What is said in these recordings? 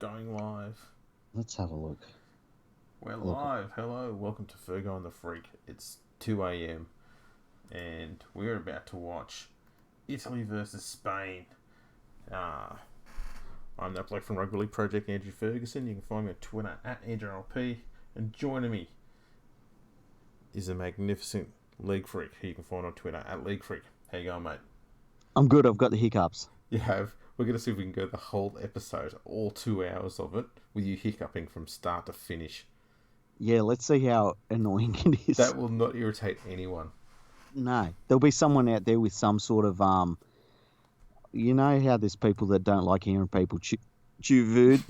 Going live. Let's have a look. We're Look. live. Hello, welcome to Fergo and The Freak. It's 2 a.m. and we're about to watch Italy versus Spain. I'm that bloke from Rugby League Project, Andrew Ferguson. You can find me on Twitter at AndrewLP. And joining me is a magnificent League Freak who you can find on Twitter at League Freak. How you going, mate? I'm good. I've got the hiccups. You have. We're going to see if we can go the whole episode, all 2 hours of it, with you hiccuping from start to finish. Yeah, let's see how annoying it is. That will not irritate anyone. No, there'll be someone out there with some sort of You know how there's people that don't like hearing people chew food.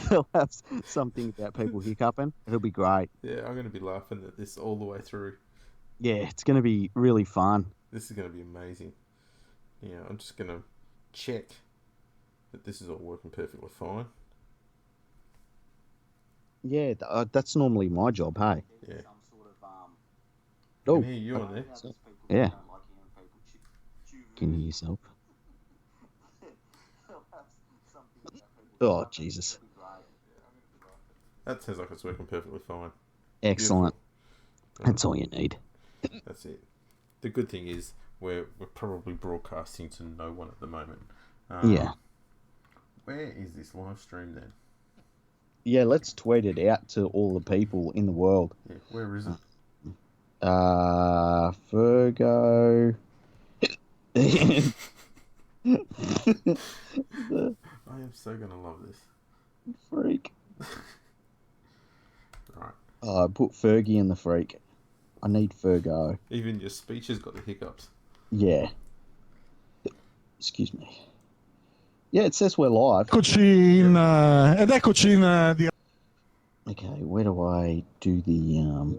They'll have something about people hiccuping. It'll be great. Yeah, I'm going to be laughing at this all the way through. Yeah, it's going to be really fun. This is going to be amazing. Yeah, I'm just going to check that this is all working perfectly fine. Yeah, that's normally my job. Hey. Yeah. Oh. Can hear you on there. Yeah. Can you hear yourself? Oh, Jesus. That sounds like it's working perfectly fine. Excellent. That's all you need. That's it. The good thing is we're probably broadcasting to no one at the moment. Yeah. Where is this live stream then? Yeah, let's tweet it out to all the people in the world. Yeah, where is it? Fergo. I am so gonna love this. Freak. Right. Put Fergie and the Freak. I need Fergo. Even your speech has got the hiccups. Yeah. Excuse me. Yeah, it says we're live. Ed eccoci in Okay, where do I do the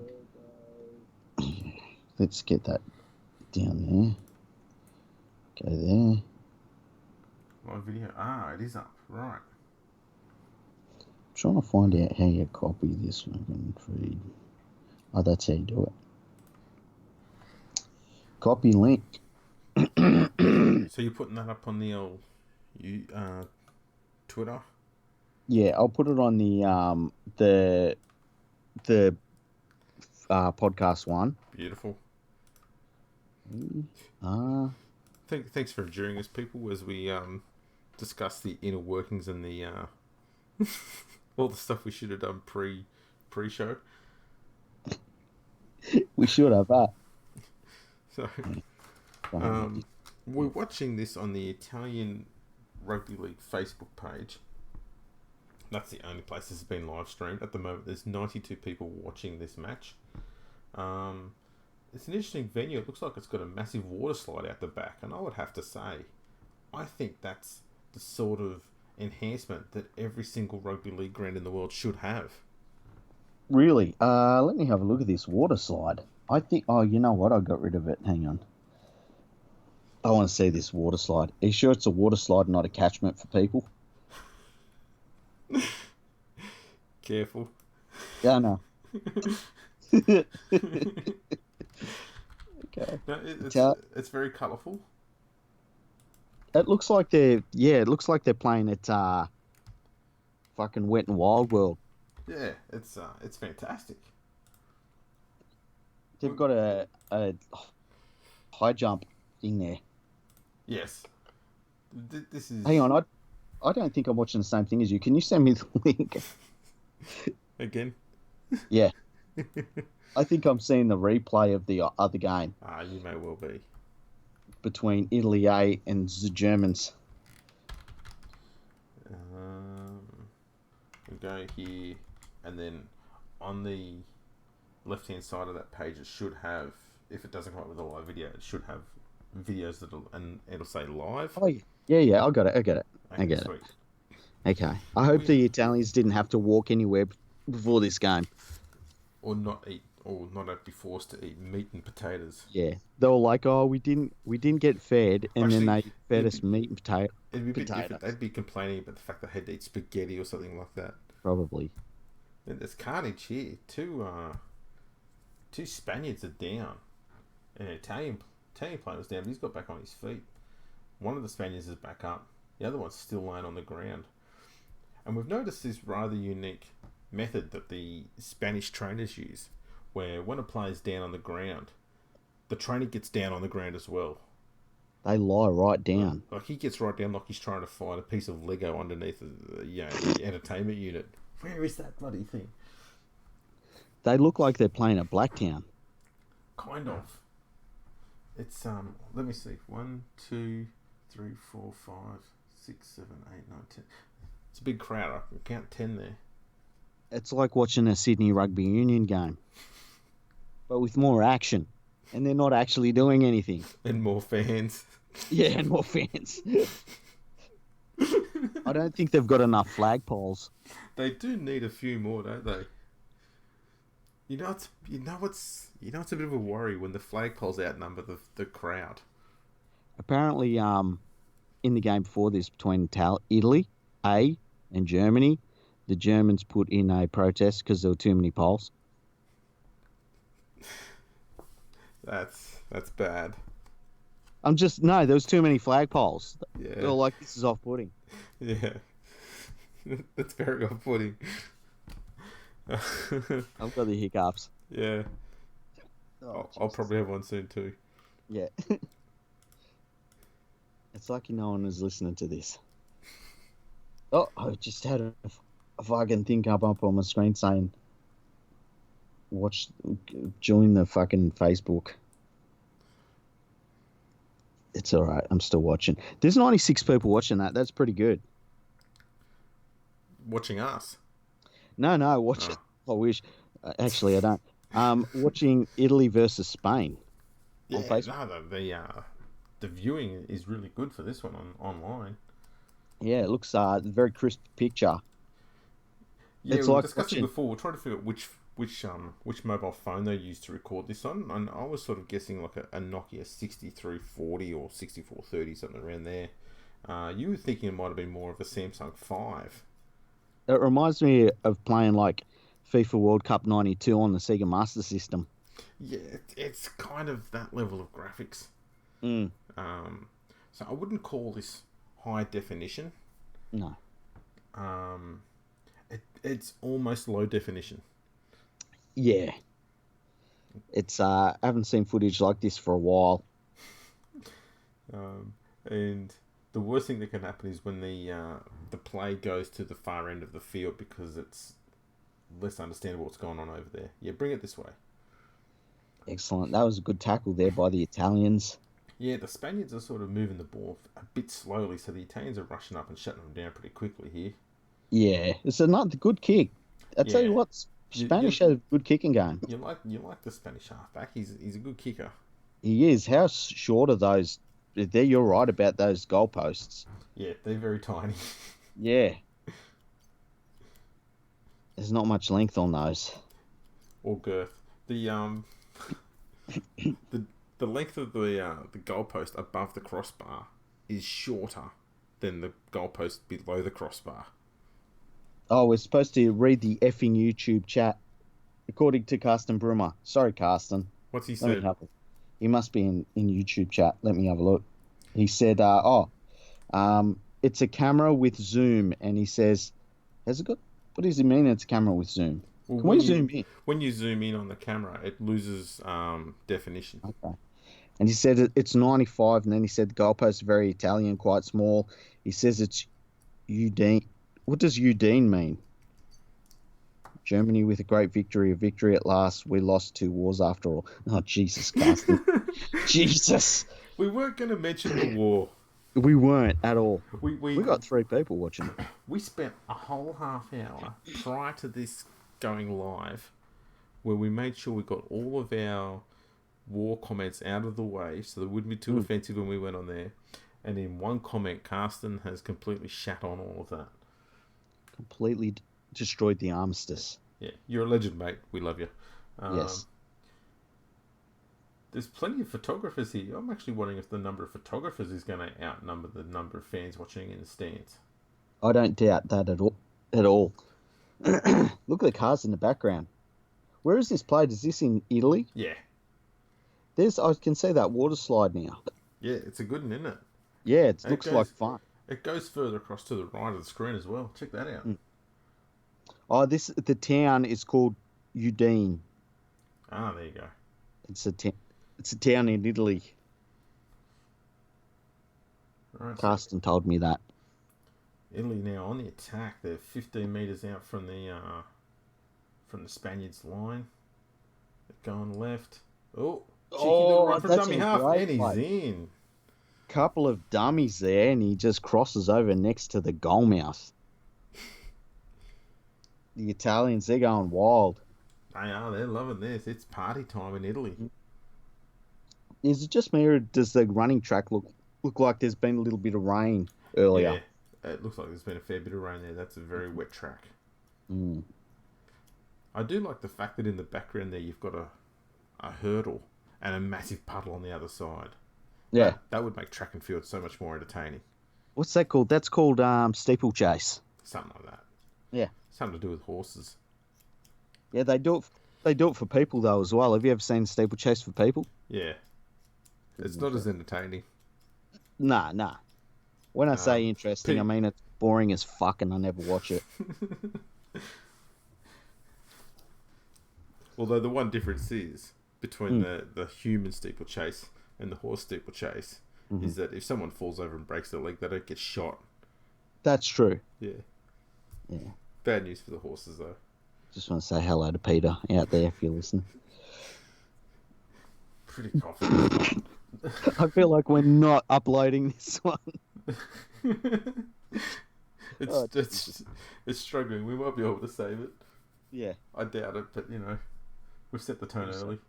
let's get that down there. Go there. Live video. It is up. Right. I'm trying to find out how you copy this fucking feed. Oh, that's how you do it. Copy link. So you're putting that up on the old Twitter? Yeah, I'll put it on the podcast one. Beautiful. Thanks for enduring us, people, as we discuss the inner workings and the all the stuff we should have done pre-show. We should have that. So, we're watching this on the Italian Rugby League Facebook page. That's the only place this has been live streamed. At the moment, there's 92 people watching this match. It's an interesting venue. It looks like it's got a massive water slide out the back. And I would have to say, I think that's the sort of enhancement that every single rugby league ground in the world should have. Really? Let me have a look at this water slide. I think... Oh, you know what? I got rid of it. Hang on. I want to see this water slide. Are you sure it's a water slide, not a catchment for people? Careful. Yeah, no. Okay. No, it's very colourful. It looks like they're... Yeah, it looks like they're playing at fucking Wet and Wild World. Yeah, it's fantastic. They've got a high jump in there. Yes. This is... Hang on, I don't think I'm watching the same thing as you. Can you send me the link? Again? Yeah. I think I'm seeing the replay of the other game. You may well be. Between Italy A and the Germans. We go here, and then on the left-hand side of that page, it should have, if it doesn't come up with a live video, it should have videos and it'll say live. Oh, yeah, I got it. I get sweet. it. Okay. I hope the Italians didn't have to walk anywhere before this game. Or not be forced to eat meat and potatoes. Yeah. They were like, oh, we didn't get fed, and actually, then they fed us meat and potatoes. It'd be a bit different. They'd be complaining about the fact they had to eat spaghetti or something like that. Probably. And there's carnage here. Two Spaniards are down. An Italian player was down, but he's got back on his feet. One of the Spaniards is back up. The other one's still laying on the ground. And we've noticed this rather unique method that the Spanish trainers use, where when a player's down on the ground, the trainer gets down on the ground as well. They lie right down. Like he gets right down like he's trying to find a piece of Lego underneath the entertainment unit. Where is that bloody thing? They look like they're playing at Blacktown. Kind of. It's let me see. 1, 2, 3, 4, 5, 6, 7, 8, 9, 10. It's a big crowd. I can count 10 there. It's like watching a Sydney Rugby Union game, but with more action, and they're not actually doing anything. And more fans. Yeah, and more fans. I don't think they've got enough flagpoles. They do need a few more, don't they? You know it's a bit of a worry when the flagpoles outnumber the crowd. Apparently, in the game before this between Italy, and Germany, the Germans put in a protest because there were too many poles. That's bad. There was too many flagpoles. Yeah. They're like, this is off-putting. Yeah. That's very off-putting. I've got the hiccups. Yeah. Oh, I'll probably have one soon too. Yeah. It's lucky no one is listening to this. Oh, I just had a fucking thing come up on my screen saying, join the fucking Facebook. It's all right. I'm still watching. There's 96 people watching that. That's pretty good. Watching us? No, watch it. I wish. Actually, I don't. Watching Italy versus Spain on Facebook. No, the viewing is really good for this one online. Yeah, it looks a very crisp picture. Yeah, it's we were like discussing before. We're trying to figure out which mobile phone they used to record this on, and I was sort of guessing like a Nokia 6340 or 6430, something around there. You were thinking it might have been more of a Samsung 5. It reminds me of playing like FIFA World Cup 92 on the Sega Master System. Yeah, it's kind of that level of graphics. Mm. So I wouldn't call this high definition. No. It's almost low definition. Yeah. It's I haven't seen footage like this for a while. And the worst thing that can happen is when the play goes to the far end of the field because it's less understandable what's going on over there. Yeah, bring it this way. Excellent. That was a good tackle there by the Italians. Yeah, the Spaniards are sort of moving the ball a bit slowly, so the Italians are rushing up and shutting them down pretty quickly here. Yeah, it's another good kick. I tell you what, Spanish has a good kicking game. You like the Spanish halfback. He's a good kicker. He is. How short are those? You're right about those goalposts. Yeah, they're very tiny. Yeah. There's not much length on those. Or girth. The length of the goalpost above the crossbar is shorter than the goalpost below the crossbar. Oh, we're supposed to read the effing YouTube chat, according to Carsten Brummer. Sorry, Carsten. What's he said? He must be in YouTube chat. Let me have a look. He said, it's a camera with zoom. And he says, what does he mean it's a camera with zoom? Well, Can we zoom in? When you zoom in on the camera, it loses definition. Okay. And he said it's 95, and then he said the goalpost is very Italian, quite small. He says it's Udine. What does Udine mean? Germany with a great victory, a victory at last. We lost 2 wars after all. Oh, Jesus, Carsten. Jesus. We weren't going to mention the war. We weren't at all. We got 3 people watching. We spent a whole half hour prior to this going live where we made sure we got all of our war comments out of the way so they wouldn't be too offensive when we went on there. And in one comment, Carsten has completely shat on all of that. Completely destroyed the armistice. Yeah, you're a legend, mate. We love you. Yes. There's plenty of photographers here. I'm actually wondering if the number of photographers is going to outnumber the number of fans watching in the stands. I don't doubt that at all. Look at the cars in the background. Where is this played? Is this in Italy? Yeah. I can see that water slide now. Yeah, it's a good one, isn't it? Yeah, it looks like fun. It goes further across to the right of the screen as well. Check that out. Oh, the town is called Udine. Ah, there you go. It's a town in Italy. Right, Carsten told me that. Italy now on the attack. They're 15 metres out from the Spaniards' line. They're going left. Oh, cheeky little run from dummy half, and he's in. Couple of dummies there, and he just crosses over next to the goal mouth. The Italians, they're going wild. They are. They're loving this. It's party time in Italy. Is it just me, or does the running track look like there's been a little bit of rain earlier? Yeah, it looks like there's been a fair bit of rain there. That's a very wet track. Mm. I do like the fact that in the background there you've got a hurdle and a massive puddle on the other side. Yeah. That would make track and field so much more entertaining. What's that called? That's called steeplechase. Something like that. Yeah. Something to do with horses. Yeah, they do it for people though as well. Have you ever seen steeplechase for people? Yeah. It's not as entertaining. Nah. When I say interesting, I mean it's boring as fuck and I never watch it. Although the one difference is between the human steeplechase and the horse steeplechase is that if someone falls over and breaks their leg, they don't get shot. That's true. Yeah. Yeah. Bad news for the horses, though. Just want to say hello to Peter out there if you're listening. Pretty confident. I feel like we're not uploading this one. It's struggling. We might be able to save it. Yeah. I doubt it, but we've set the tone early.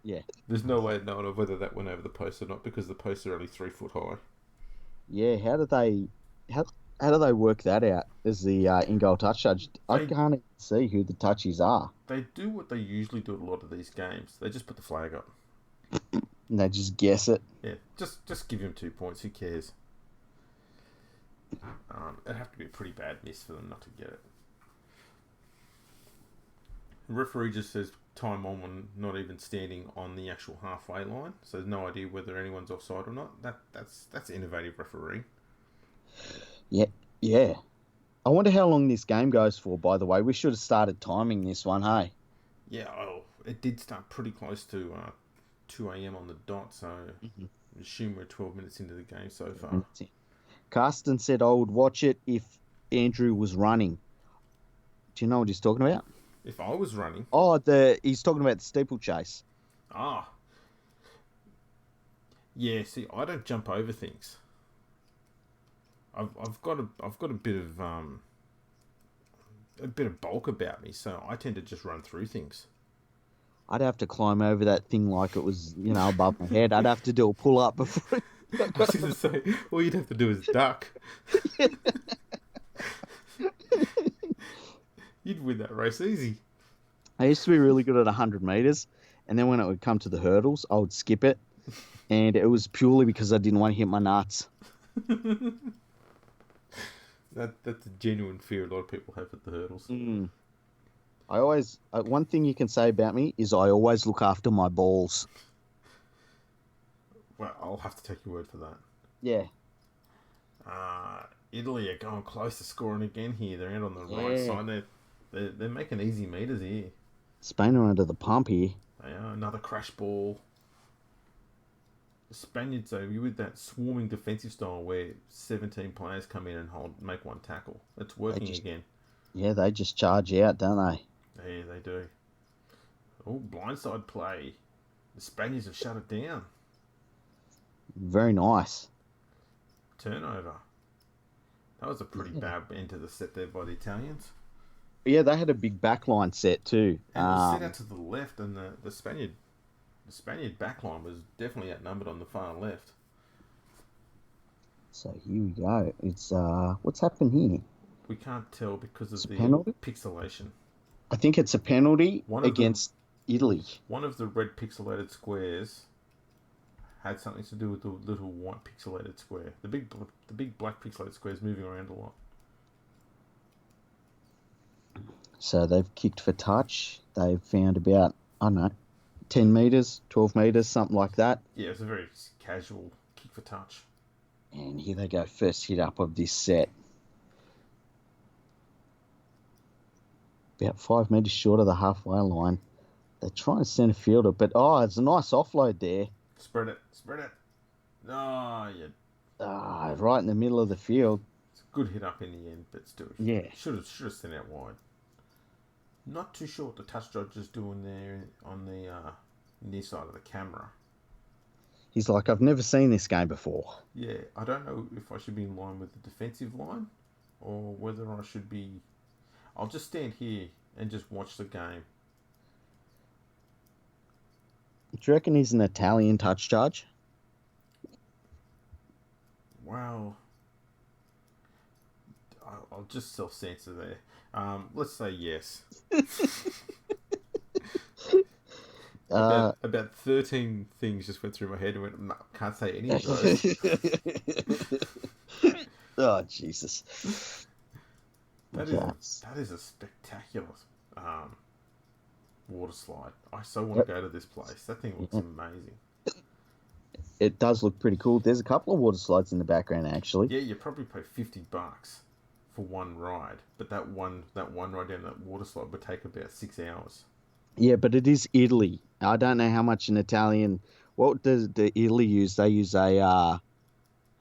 Yeah. There's no way of knowing whether that went over the post or not because the posts are only 3 foot high. Yeah. How do they work that out as the in-goal touch judge? I can't even see who the touchies are. They do what they usually do at a lot of these games. They just put the flag up. And they just guess it. Yeah, just give him 2 points. Who cares? It'd have to be a pretty bad miss for them not to get it. The referee just says time on when not even standing on the actual halfway line, so there's no idea whether anyone's offside or not. That's innovative refereeing. Yeah. I wonder how long this game goes for, by the way. We should have started timing this one, hey? Yeah, it did start pretty close to 2 a.m. on the dot, so I assume we're 12 minutes into the game so far. Carsten said I would watch it if Andrew was running. Do you know what he's talking about? If I was running? Oh, he's talking about the steeplechase. Ah. Yeah, see, I don't jump over things. I've got a bit of bulk about me, so I tend to just run through things. I'd have to climb over that thing like it was, above my head. I'd have to do a pull-up before. I was going to say, all you'd have to do is duck. You'd win that race easy. I used to be really good at 100 metres, and then when it would come to the hurdles, I would skip it, and it was purely because I didn't want to hit my nuts. That's a genuine fear a lot of people have at the hurdles. I always one thing you can say about me is I always look after my balls. Well, I'll have to take your word for that. Yeah. Italy are going close to scoring again here. They're out on the right side. They're making easy meters here. Spain are under the pump here. They are. Another crash ball. The Spaniards, though, with that swarming defensive style where 17 players come in and make one tackle. It's working again. Yeah, they just charge out, don't they? Yeah, they do. Oh, blindside play. The Spaniards have shut it down. Very nice. Turnover. That was a pretty bad end to the set there by the Italians. Yeah, they had a big backline set too. And it was set out to the left, and the Spaniard backline was definitely outnumbered on the far left. So here we go. It's what's happened here? We can't tell because of the penalty? pixelation. I think it's a penalty against Italy. One of the red pixelated squares had something to do with the little white pixelated square. The big black pixelated square is moving around a lot. So they've kicked for touch. They've found about, 10 metres, 12 metres, something like that. Yeah, it's a very casual kick for touch. And here they go, first hit up of this set. About 5 metres short of the halfway line. They're trying to centre field it, but it's a nice offload there. Spread it. Oh, yeah. Right in the middle of the field. It's a good hit up in the end, but still. Yeah. Should have sent out wide. Not too sure what the touch judge is doing there on the near side of the camera. He's like, I've never seen this game before. Yeah, I don't know if I should be in line with the defensive line or whether I should be... I'll just stand here and just watch the game. Do you reckon he's an Italian touch judge? Wow. I'll just self-censor there. Let's say yes. About 13 things just went through my head and went, no, can't say any of those. Oh, Jesus. That is a spectacular water slide. I so want to go to this place. That thing looks amazing. It does look pretty cool. There's a couple of water slides in the background, actually. Yeah, you probably pay $50 for one ride, but that one ride down that water slide would take about 6 hours. Yeah, but it is Italy. I don't know how much an Italian... What does the Italy use? They use a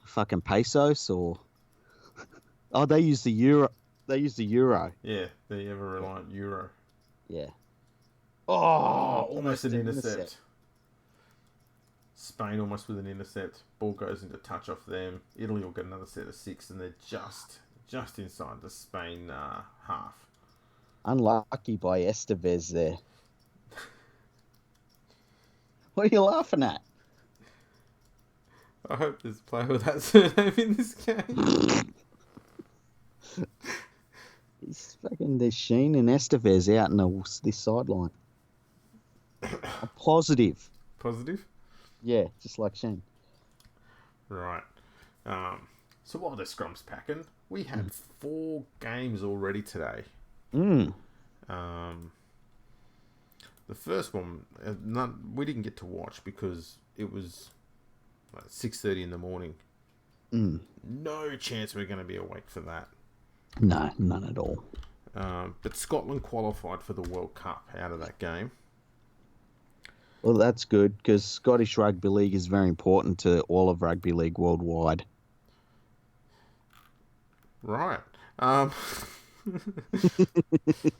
fucking pesos or... Oh, they use the euro. They use the euro. Yeah, the ever-reliant euro. Yeah. Oh, almost an intercept. Spain almost with an intercept. Ball goes into touch off them. Italy will get another set of 6, and they're just inside the Spain half. Unlucky by Estevez there. What are you laughing at? I hope there's a player with that surname in this game. There's Sheen and Estevez out in this sideline. Positive. Positive? Yeah, just like Sheen. Right. So while the scrum's packing, we had 4 games already today. The first one, we didn't get to watch because it was like 6:30 in the morning. No chance we're going to be awake for that. No, none at all. But Scotland qualified for the World Cup out of that game. Well, that's good because Scottish Rugby League is very important to all of rugby league worldwide. Right.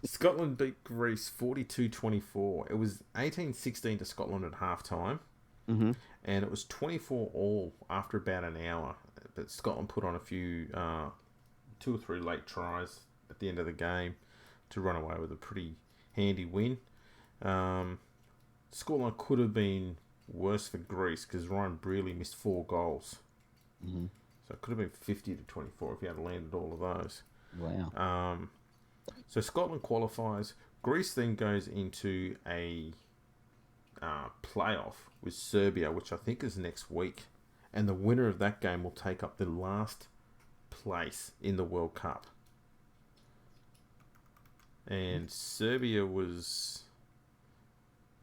Scotland beat Greece 42-24. It was 18-16 to Scotland at half-time. And it was 24-all after about an hour. But Scotland put on a few, 2 or 3 late tries at the end of the game to run away with a pretty handy win. Scoreline could have been worse for Greece because Ryan Brearley missed 4 goals. So it could have been 50-24 if he had landed all of those. Wow. So Scotland qualifies. Greece then goes into a playoff with Serbia, which I think is next week. And the winner of that game will take up the last place in the World Cup. And Serbia was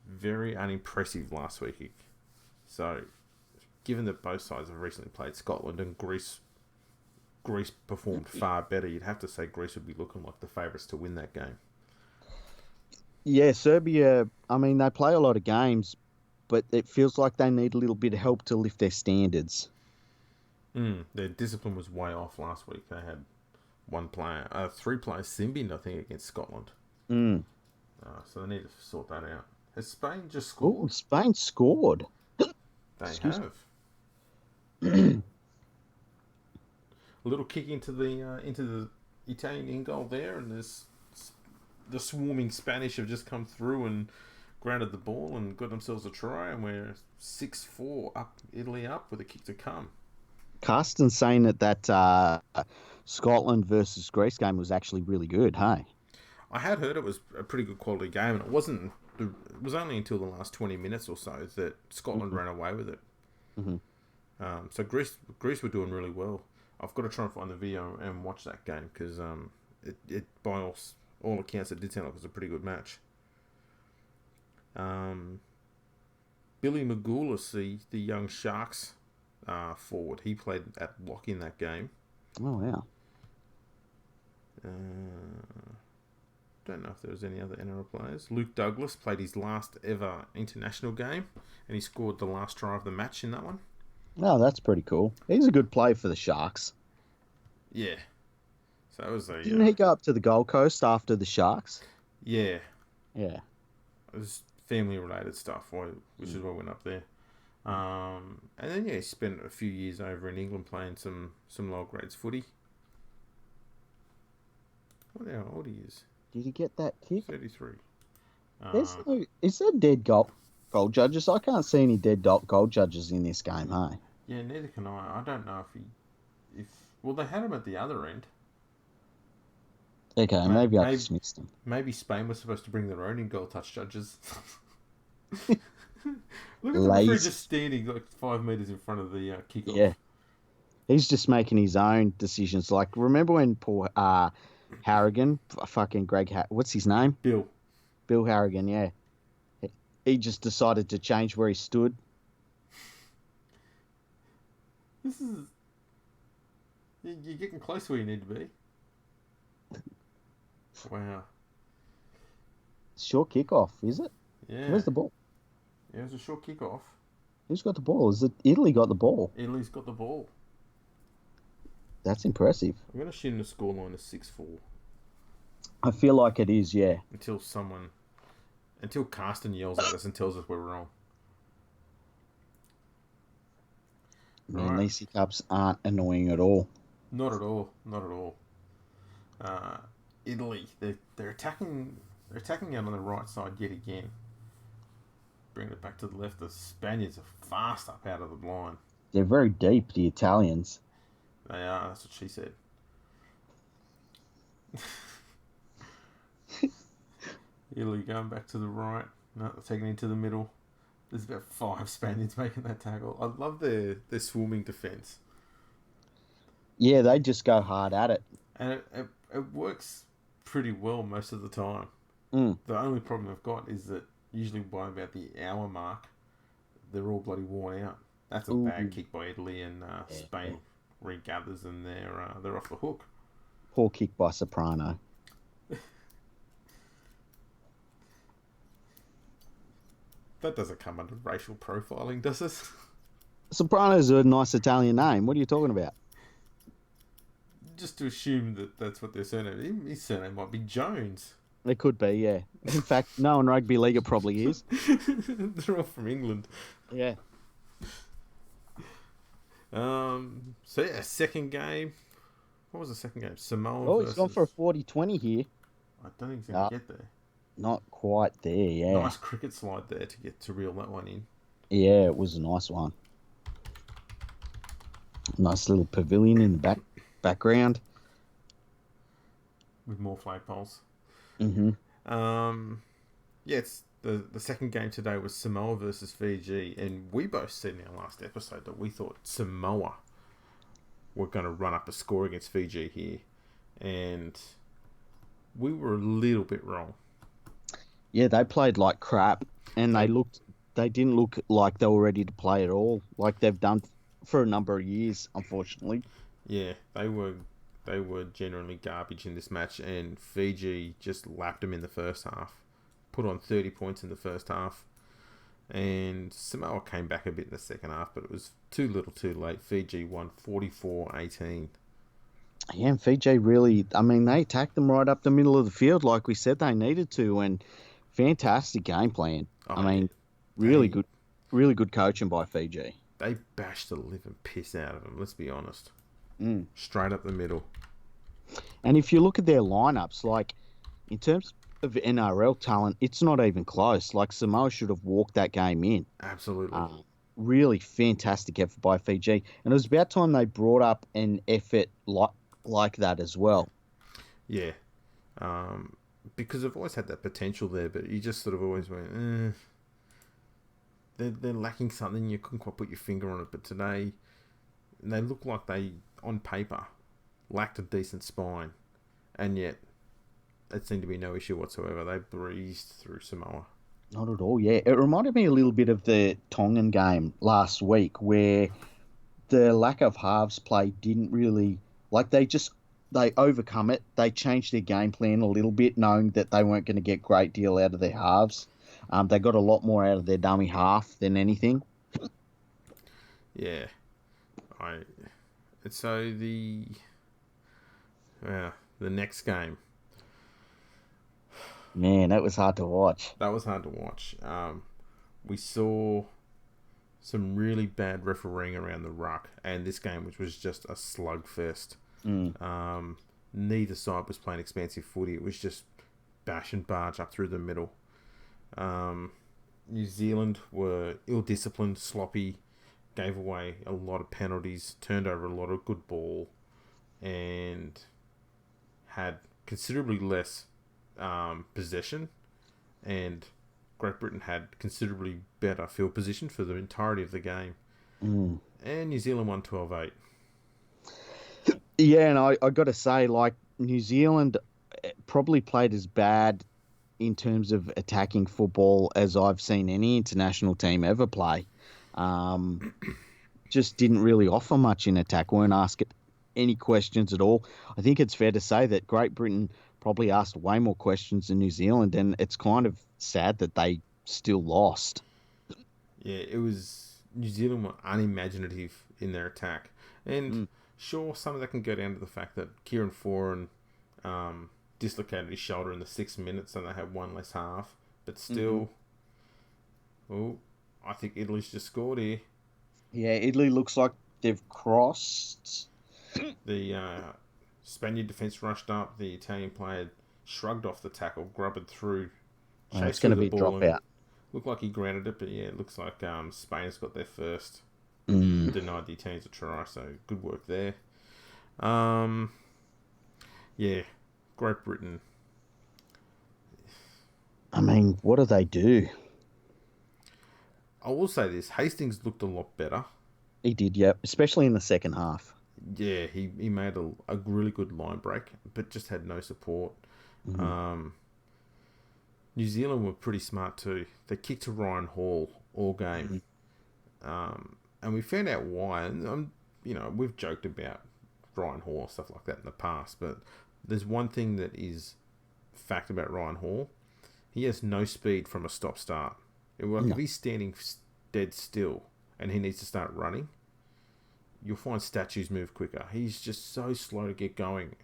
very unimpressive last week. So, given that both sides have recently played Scotland and Greece performed far better, you'd have to say Greece would be looking like the favourites to win that game. Yeah, Serbia, I mean, they play a lot of games, but it feels like they need a little bit of help to lift their standards. Their discipline was way off last week. They had 3 players sin-binned, I think, against Scotland. So they need to sort that out. Has Spain just scored? Oh, Spain scored. They have. A little kick into the Italian in goal there, and the swarming Spanish have just come through and grounded the ball and got themselves a try, and we're 6-4 up, Italy up with a kick to come. Carsten's saying that Scotland versus Greece game was actually really good, hey? I had heard it was a pretty good quality game, and it wasn't. It was only until the last 20 minutes or so that Scotland ran away with it. So Greece were doing really well. I've got to try and find the video and watch that game because it by all accounts it did sound like it was a pretty good match. Billy Magoulas, the young Sharks forward. He played at lock in that game. Oh, wow. Don't know if there was any other NRL players. Luke Douglas played his last ever international game, and he scored the last try of the match in that one. Oh, that's pretty cool. He's a good player for the Sharks. Yeah. So it was a... Didn't he go up to the Gold Coast after the Sharks? Yeah. Yeah. It was family-related stuff, which is why I went up there. And then, he spent a few years over in England playing some lower grades footy. What how old he is? Did he get that kick? 33. Is there dead goal judges? I can't see any dead goal judges in this game, hey? Yeah, neither can I. I don't know well, they had him at the other end. Okay, maybe I just missed him. Maybe Spain was supposed to bring their own in-goal touch judges. Look at the referee just standing like 5 metres in front of the kickoff. Yeah. He's just making his own decisions. Like, remember when Paul Harrigan, fucking what's his name? Bill Harrigan, yeah. He just decided to change where he stood. This is... You're getting close where you need to be. Wow. Short kickoff, is it? Yeah. Where's the ball? Yeah, it was a short kickoff. Who's got the ball? Is it Italy got the ball? Italy's got the ball. That's impressive. I'm going to assume the scoreline is 6-4. I feel like it is, yeah. Until Carsten yells at us and tells us we're wrong. Man, these hiccups aren't annoying at all. Not at all. Not at all. Italy, they're attacking out on the right side yet again. Bring it back to the left. The Spaniards are fast up out of the line. They're very deep, the Italians. They are. That's what she said. Italy going back to the right. No, they're taking it into the middle. There's about 5 Spaniards making that tackle. I love their swarming defence. Yeah, they just go hard at it. And it works pretty well most of the time. Mm. The only problem I've got is that usually by about the hour mark, they're all bloody worn out. That's a bad kick by Italy, and Spain regathers and they're off the hook. Poor kick by Soprano. That doesn't come under racial profiling, does it? Soprano's a nice Italian name. What are you talking about? Just to assume that that's what their surname is. His surname might be Jones. It could be, yeah. In fact, no, in rugby league it probably is. They're all from England. Yeah. Second game. What was the second game? Samoa Oh, versus... he's gone for a 40-20 here. I don't think he's going to get there. Not quite there, yeah. Nice cricket slide there to reel that one in. Yeah, it was a nice one. Nice little pavilion in the background. With more flagpoles. Mm-hmm. It's the second game today was Samoa versus Fiji, and we both said in our last episode that we thought Samoa were going to run up a score against Fiji here, and we were a little bit wrong. Yeah, they played like crap, and they didn't look like they were ready to play at all, like they've done for a number of years, unfortunately. Yeah, they were generally garbage in this match, and Fiji just lapped them in the first half. Put on 30 points in the first half, and Samoa came back a bit in the second half, but it was too little too late. Fiji won 44-18. Yeah, and Fiji really, they attacked them right up the middle of the field like we said they needed to, and fantastic game plan. Really good coaching by Fiji. They bashed the living piss out of them, let's be honest. Mm. Straight up the middle. And if you look at their lineups, like in terms of NRL talent, it's not even close. Like Samoa should have walked that game in. Absolutely. Really fantastic effort by Fiji. And it was about time they brought up an effort like that as well. Yeah. Because they've always had that potential there, but you just sort of always went, they're lacking something. You couldn't quite put your finger on it. But today, they look like they, on paper, lacked a decent spine. And yet, it seemed to be no issue whatsoever. They breezed through Samoa. Not at all, yeah. It reminded me a little bit of the Tongan game last week where the lack of halves play didn't really like they overcome it. They changed their game plan a little bit, knowing that they weren't going to get a great deal out of their halves. They got a lot more out of their dummy half than anything. Yeah. So the next game. Man, that was hard to watch. That was hard to watch. We saw some really bad refereeing around the ruck, and this game, which was just a slugfest. Neither side was playing expansive footy. It was just bash and barge up through the middle. New Zealand were ill-disciplined, sloppy, gave away a lot of penalties, turned over a lot of good ball, and had considerably less possession, and Great Britain had considerably better field position for the entirety of the game. And New Zealand won 12-8. Yeah, and I got to say, like, New Zealand probably played as bad in terms of attacking football as I've seen any international team ever play. Just didn't really offer much in attack, weren't asked any questions at all. I think it's fair to say that Great Britain probably asked way more questions than New Zealand, and it's kind of sad that they still lost. Yeah, it was... New Zealand were unimaginative in their attack. And sure, some of that can go down to the fact that Kieran Foran dislocated his shoulder in the 6 minutes and they had one less half. But still... Oh, I think Italy's just scored here. Yeah, Italy looks like they've crossed. The Spaniard defence rushed up. The Italian player shrugged off the tackle, grubbed through. It's going to be a dropout. Looked like he grounded it, but yeah, it looks like Spain's got their first. Denied the Italians a try, so good work there. Yeah, Great Britain. I mean, what do they do? I will say this, Hastings looked a lot better. He did, yeah, especially in the second half. Yeah, he made a really good line break, but just had no support. New Zealand were pretty smart too. They kicked to Ryan Hall all game. And we found out why. And, we've joked about Ryan Hall and stuff like that in the past, but there's one thing that is fact about Ryan Hall. He has no speed from a stop-start. If he's standing dead still and he needs to start running, you'll find statues move quicker. He's just so slow to get going.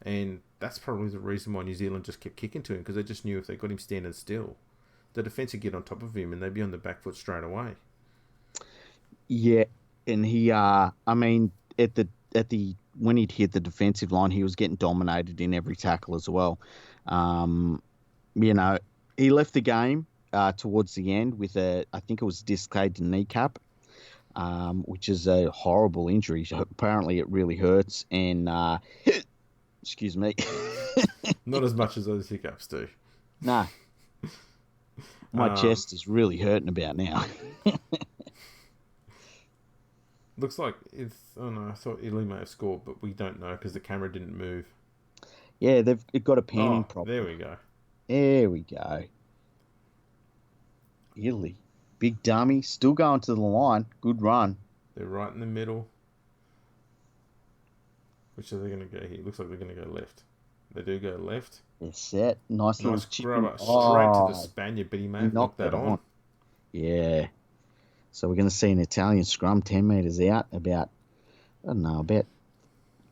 And that's probably the reason why New Zealand just kept kicking to him, because they just knew if they got him standing still, the defence would get on top of him and they'd be on the back foot straight away. Yeah, and he, when he'd hit the defensive line, he was getting dominated in every tackle as well. He left the game towards the end with I think it was dislocated kneecap, which is a horrible injury. Apparently, it really hurts. And excuse me, not as much as those hiccups do. Nah, my chest is really hurting about now. Looks like I thought Italy may have scored, but we don't know because the camera didn't move. Yeah, they've got a panning problem. There we go. There we go. Italy. Big dummy. Still going to the line. Good run. They're right in the middle. Which are they going to go here? Looks like they're going to go left. They do go left. They're set. Nice little grubber straight to the Spaniard, but he may have knocked that on. Yeah. So we're going to see an Italian scrum 10 metres out, about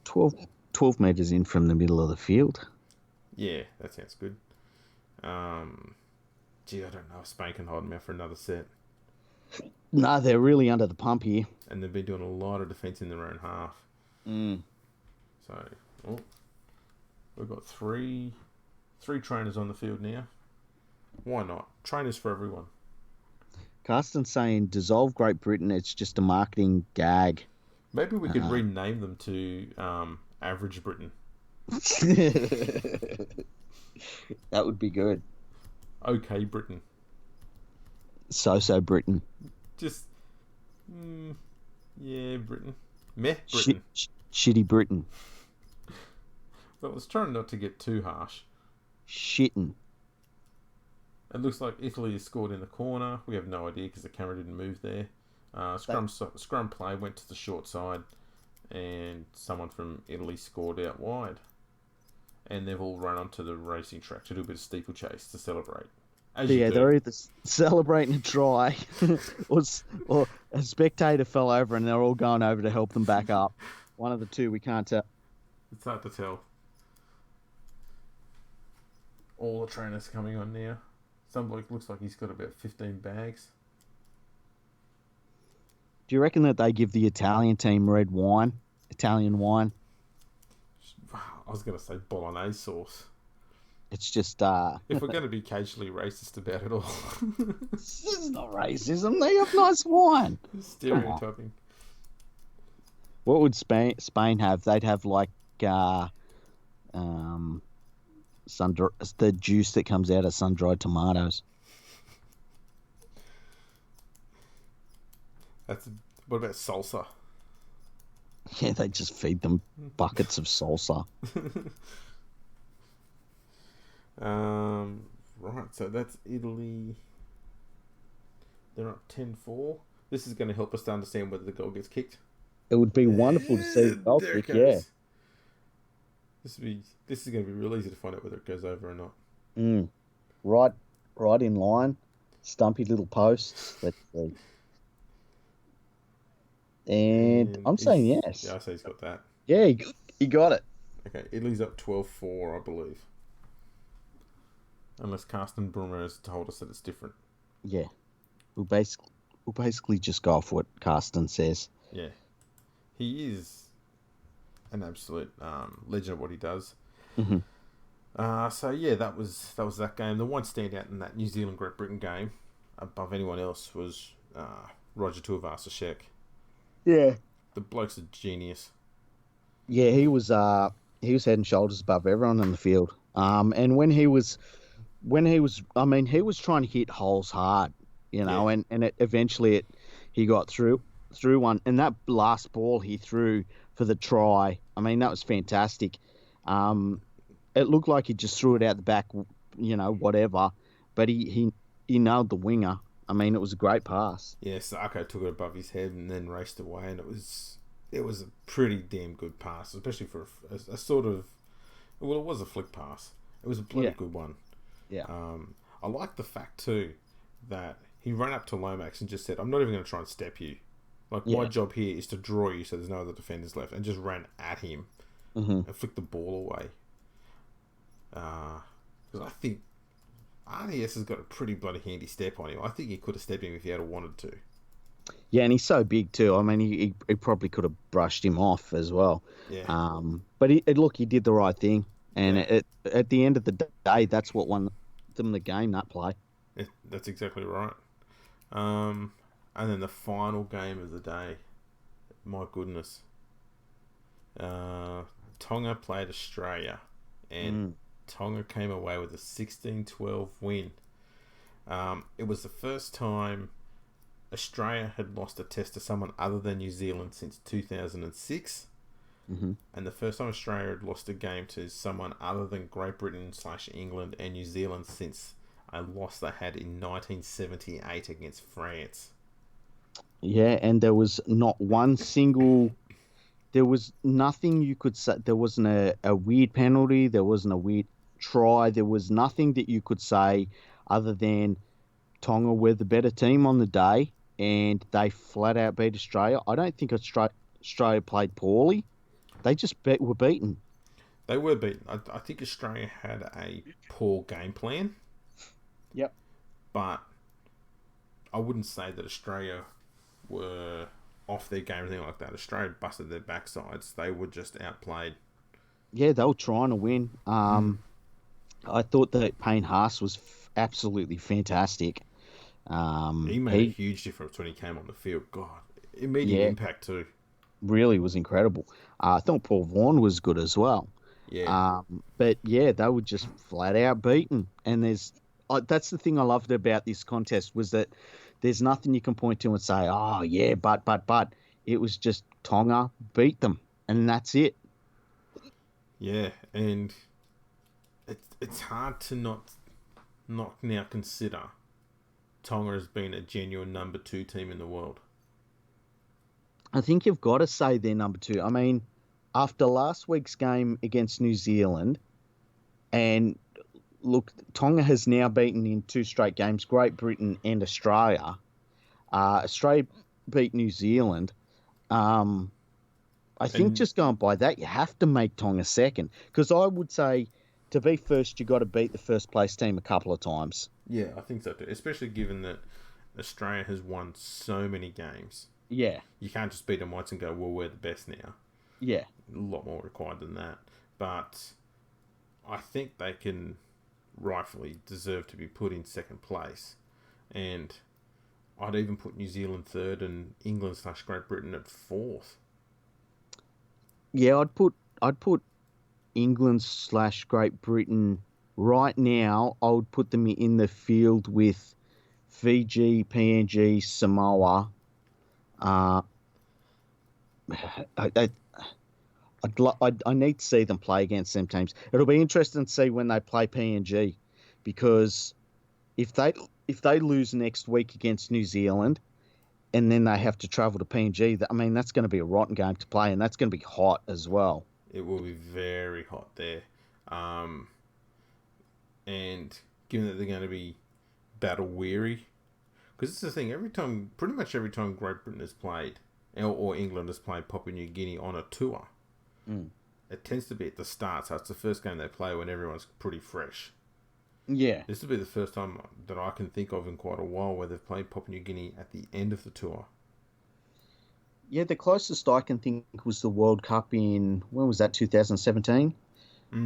12 metres in from the middle of the field. Yeah, that sounds good. I don't know if Spain can hold them out for another set. No, they're really under the pump here. And they've been doing a lot of defence in their own half. So, we've got three trainers on the field now. Why not? Trainers for everyone. Carsten's saying, dissolve Great Britain, it's just a marketing gag. Maybe we could rename them to Average Britain. That would be good. Okay Britain. So Britain. Just, Britain. Meh Britain. Shitty Britain. Well, I was trying not to get too harsh. Shitting. It looks like Italy has scored in the corner. We have no idea because the camera didn't move there. Scrum play went to the short side, and someone from Italy scored out wide. And they've all run onto the racing track to do a bit of steeplechase to celebrate. They're either celebrating a try, or a spectator fell over and they're all going over to help them back up. One of the two, we can't tell. It's hard to tell. All the trainers coming on now. Some bloke looks like he's got about 15 bags. Do you reckon that they give the Italian team Italian wine? I was going to say bolognese sauce. It's just... if we're going to be occasionally racist about it all. This is not racism. They have nice wine. Stereotyping. What would Spain have? They'd have like the juice that comes out of sun-dried tomatoes. What about salsa? Yeah, they just feed them buckets of salsa. Right, so that's Italy. They're up 10-4. This is going to help us to understand whether the goal gets kicked. It would be wonderful to see the goal kick, yeah. This is going to be real easy to find out whether it goes over or not. Right in line. Stumpy little posts. Let's see. And I'm saying yes. Yeah, I say he's got that. Yeah, he got it. Okay, Italy's up 12-4, I believe. Unless Carsten Brummer has told us that it's different. Yeah. We'll basically just go off what Carsten says. Yeah. He is an absolute legend of what he does. Mm-hmm. So yeah, that was that game. The one standout in that New Zealand Great Britain game above anyone else was Roger Tuivasa-Sheck. Yeah. The bloke's a genius. Yeah, he was head and shoulders above everyone in the field. And when he was trying to hit holes hard, and eventually he got through one, and that last ball he threw for the try, that was fantastic. It looked like he just threw it out the back, whatever, but he nailed the winger. It was a great pass. Yeah, Sarko took it above his head and then raced away, and it was a pretty damn good pass, especially for a sort of, well, it was a flick pass. It was a bloody good one. Yeah. I like the fact too that he ran up to Lomax and just said, "I'm not even going to try and step you. My job here is to draw you so there's no other defenders left," and just ran at him and flicked the ball away. Because I think RDS has got a pretty bloody handy step on him. I think he could have stepped him if he had wanted to. Yeah, and he's so big too. He probably could have brushed him off as well. Yeah. But he did the right thing. And at the end of the day, that's what won them the game, that play. Yeah, that's exactly right. And then the final game of the day, my goodness. Tonga played Australia, and Tonga came away with a 16-12 win. It was the first time Australia had lost a test to someone other than New Zealand since 2006. And the first time Australia had lost a game to someone other than Great Britain / England and New Zealand since a loss they had in 1978 against France. Yeah, and there was not one single... There was nothing you could say. There wasn't a weird penalty. There wasn't a weird try. There was nothing that you could say other than Tonga were the better team on the day, and they flat out beat Australia. I don't think Australia played poorly. They just were beaten. They were beaten. I think Australia had a poor game plan. Yep. But I wouldn't say that Australia were off their game or anything like that. Australia busted their backsides. They were just outplayed. Yeah, they were trying to win. I thought that Payne Haas was absolutely fantastic. He made a huge difference when he came on the field. God, immediate impact too. Really was incredible. I thought Paul Vaughan was good as well. Yeah. But yeah, they were just flat out beaten. And that's the thing I loved about this contest was that there's nothing you can point to and say, oh yeah, but it was just Tonga beat them, and that's it. Yeah, and it's hard to not now consider Tonga as being a genuine number 2 team in the world. I think you've got to say they're number two. I mean, after last week's game against New Zealand, and look, Tonga has now beaten in 2 straight games Great Britain and Australia. Australia beat New Zealand. I think And just going by that, you have to make Tonga second. Because I would say to be first, you got to beat the first place team a couple of times. yeah, I think so too. Especially given that Australia has won so many games. Yeah, You can't just beat them once and go, well, we're the best now. yeah. A lot more required than that. But I think they can rightfully deserve to be put in second place. And I'd even put New Zealand third and England/Great Britain at fourth. Yeah, I'd put England/Great Britain right now. I would put them in the field with Fiji, PNG, Samoa. Uh, I, I need to see them play against them teams. It'll be interesting to see when they play PNG, because if they lose next week against New Zealand, and then they have to travel to PNG, I mean that's going to be a rotten game to play, and that's going to be hot as well. It will be very hot there. And given that they're going to be battle weary, because it's the thing, pretty much every time Great Britain has played, or England has played Papua New Guinea on a tour, it tends to be at the start, so it's the first game they play when everyone's pretty fresh. Yeah, This will be the first time that I can think of in quite a while where they've played Papua New Guinea at the end of the tour. yeah. The closest I can think was the World Cup in, when was that? 2017.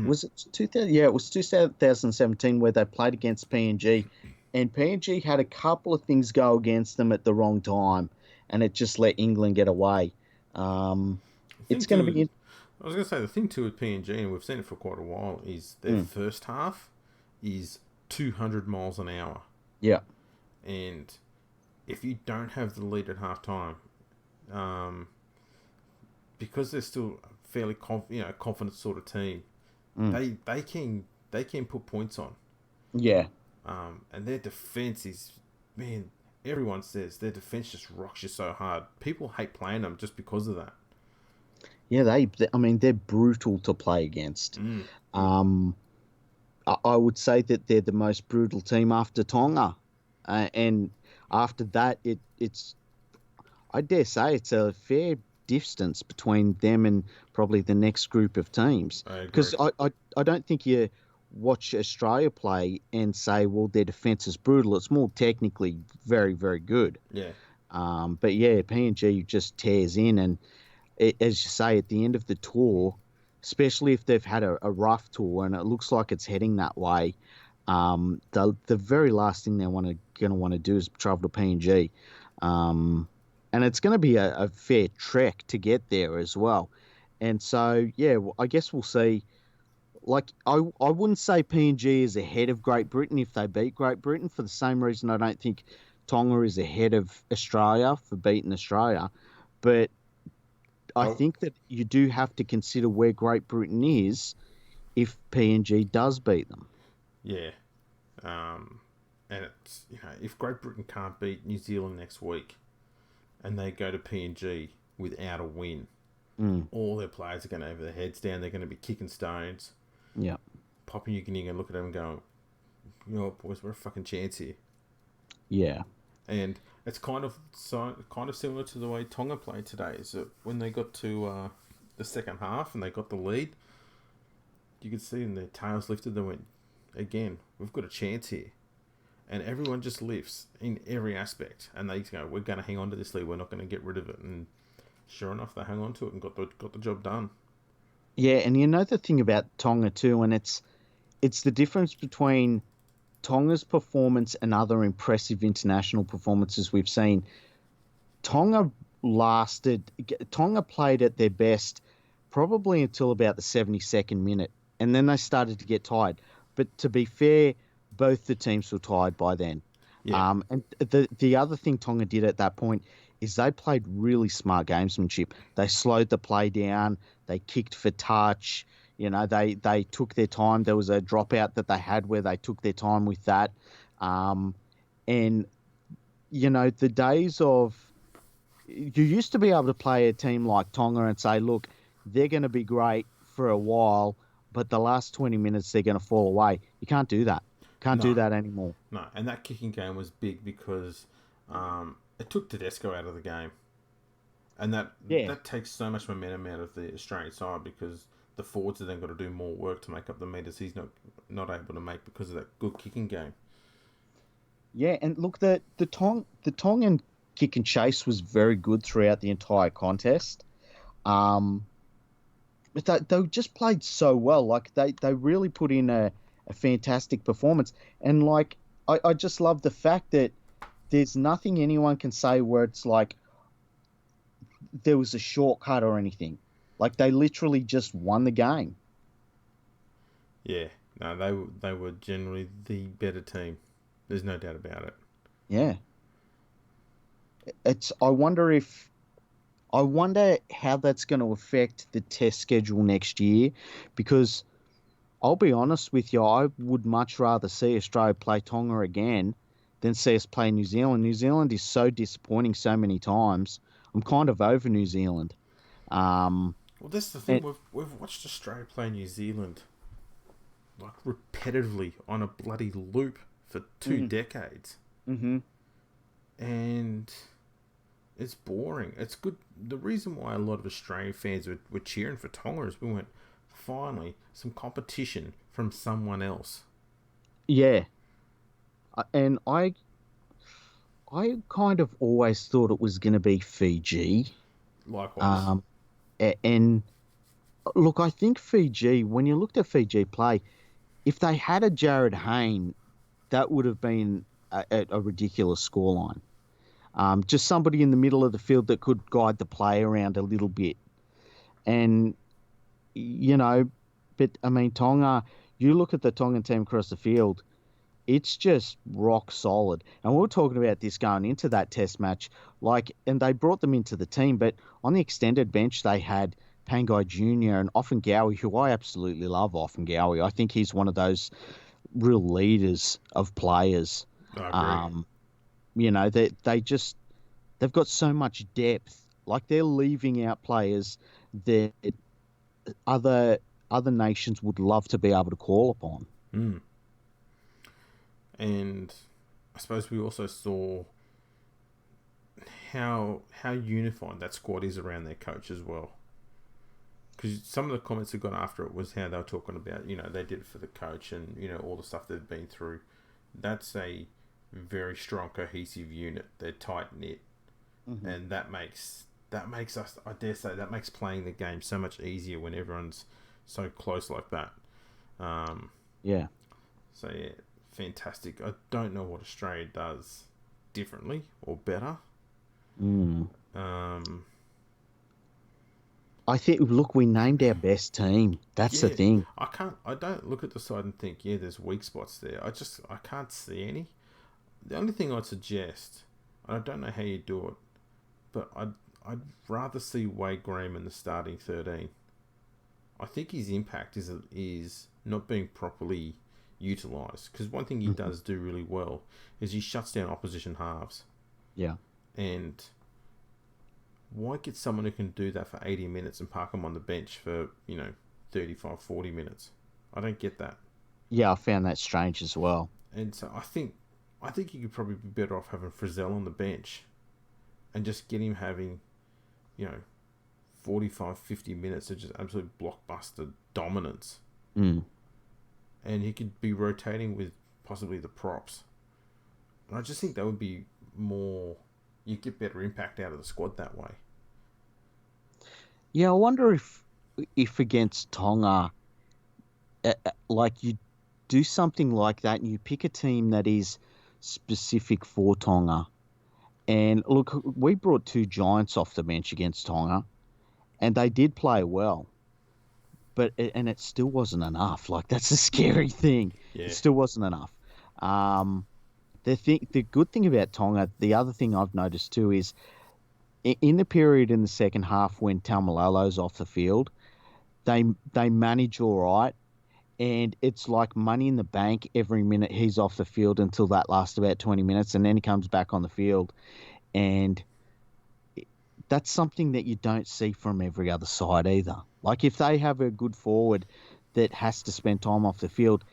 Was it 2000? Yeah, it was 2017 where they played against PNG, and PNG had a couple of things go against them at the wrong time, and it just let England get away. It's going to be. I was going to say, the thing too with PNG, and we've seen it for quite a while, is their first half is 200 miles an hour. Yeah. And if you don't have the lead at half time, because they're still a fairly confident sort of team, they can put points on. Yeah. And their defense is, man, everyone says their defense just rocks you so hard. People hate playing them just because of that. Yeah, I mean, they're brutal to play against. I would say that they're the most brutal team after Tonga, and after that, it's I dare say it's a fair distance between them and probably the next group of teams. Because I don't think you watch Australia play and say, well, their defence is brutal. It's more technically very, very good. Yeah. But yeah, PNG just tears in, and as you say, at the end of the tour, especially if they've had a rough tour and it looks like it's heading that way, the very last thing they're going to want to do is travel to PNG. And it's going to be a fair trek to get there as well. And so, yeah, I guess we'll see. Like, I wouldn't say PNG is ahead of Great Britain if they beat Great Britain, for the same reason I don't think Tonga is ahead of Australia for beating Australia. But I think that you do have to consider where Great Britain is if PNG does beat them. Yeah. And it's, if Great Britain can't beat New Zealand next week and they go to PNG without a win, all their players are going to have their heads down. They're going to be kicking stones. Yeah. Papua New Guinea and look at them and go, boys, we're a fucking chance here. Yeah. And it's kind of similar to the way Tonga played today. Is that when they got to the second half and they got the lead, you could see in their tails lifted. They went, again, we've got a chance here, and everyone just lifts in every aspect. And they go, we're going to hang on to this lead. We're not going to get rid of it. And sure enough, they hung on to it and got the job done. Yeah, and you know the thing about Tonga too, and it's the difference between Tonga's performance and other impressive international performances we've seen. Tonga played at their best probably until about the 72nd minute, and then they started to get tired. But to be fair, both the teams were tired by then. Yeah. And the other thing Tonga did at that point is they played really smart gamesmanship. They slowed the play down. They kicked for touch. They took their time. There was a dropout that they had where they took their time with that. And, the days of you used to be able to play a team like Tonga and say, look, they're going to be great for a while, but the last 20 minutes they're going to fall away. You can't do that. Can't do No, that anymore. no. And that kicking game was big because it took Tedesco out of the game. And Yeah. that takes so much momentum out of the Australian side because the forwards have then got to do more work to make up the meters he's not able to make because of that good kicking game. Yeah, and look, the Tongan kick and chase was very good throughout the entire contest. But they just played so well. Like they really put in a fantastic performance. And like I just love the fact that there's nothing anyone can say where it's like there was a shortcut or anything. Like they literally just won the game. Yeah, no, they were generally the better team. There's no doubt about it. Yeah. It's I wonder how that's going to affect the test schedule next year because I'll be honest with you, I would much rather see Australia play Tonga again than see us play New Zealand. New Zealand is so disappointing so many times. I'm kind of over New Zealand. Well, that's the thing. And, We've watched Australia play New Zealand like repetitively on a bloody loop for 2 decades, mm-hmm. and it's boring. It's good. The reason why a lot of Australian fans were cheering for Tonga is we went finally some competition from someone else. Yeah. And I kind of always thought it was going to be Fiji. Likewise. And look, I think Fiji, when you looked at Fiji play, if they had a Jared Hayne, that would have been a ridiculous scoreline. Just somebody in the middle of the field that could guide the play around a little bit. And, but I mean, Tonga, you look at the Tongan team across the field, it's just rock solid. And we were talking about this going into that test match, and they brought them into the team, but on the extended bench, they had Pangai Jr. and Offengawi, who I absolutely love Offengawi. I think he's one of those real leaders of players. I agree. They've got so much depth. Like they're leaving out players that other nations would love to be able to call upon. Mm. And I suppose we also saw how unified that squad is around their coach as well. Because some of the comments that got after it was how they were talking about, they did it for the coach and, all the stuff they've been through. That's a very strong, cohesive unit. They're tight-knit. Mm-hmm. And that makes us, I dare say, that makes playing the game so much easier when everyone's so close like that. Yeah. So, yeah, fantastic. I don't know what Australia does differently or better. I think, look, we named our best team. That's the thing. I don't look at the side and think, there's weak spots there. I can't see any. The only thing I'd suggest, and I don't know how you do it, but I'd rather see Wade Graham in the starting 13. I think his impact is not being properly utilised. Because one thing he does do really well is he shuts down opposition halves. Yeah. And why get someone who can do that for 80 minutes and park them on the bench for, 35, 40 minutes? I don't get that. Yeah, I found that strange as well. And so I think you could probably be better off having Frizzell on the bench and just get him having, 45, 50 minutes of just absolute blockbuster dominance. And he could be rotating with possibly the props. And I just think that would be more... You get better impact out of the squad that way. Yeah, I wonder if against Tonga, like you do something like that and you pick a team that is specific for Tonga. And look, we brought 2 giants off the bench against Tonga, and they did play well. But it still wasn't enough. Like, that's the scary thing. Yeah. It still wasn't enough. The good thing about Tonga, the other thing I've noticed too, is in the period in the second half when Taumalolo's off the field, they manage all right, and it's like money in the bank every minute he's off the field until that lasts about 20 minutes, and then he comes back on the field, and that's something that you don't see from every other side either. Like if they have a good forward that has to spend time off the field,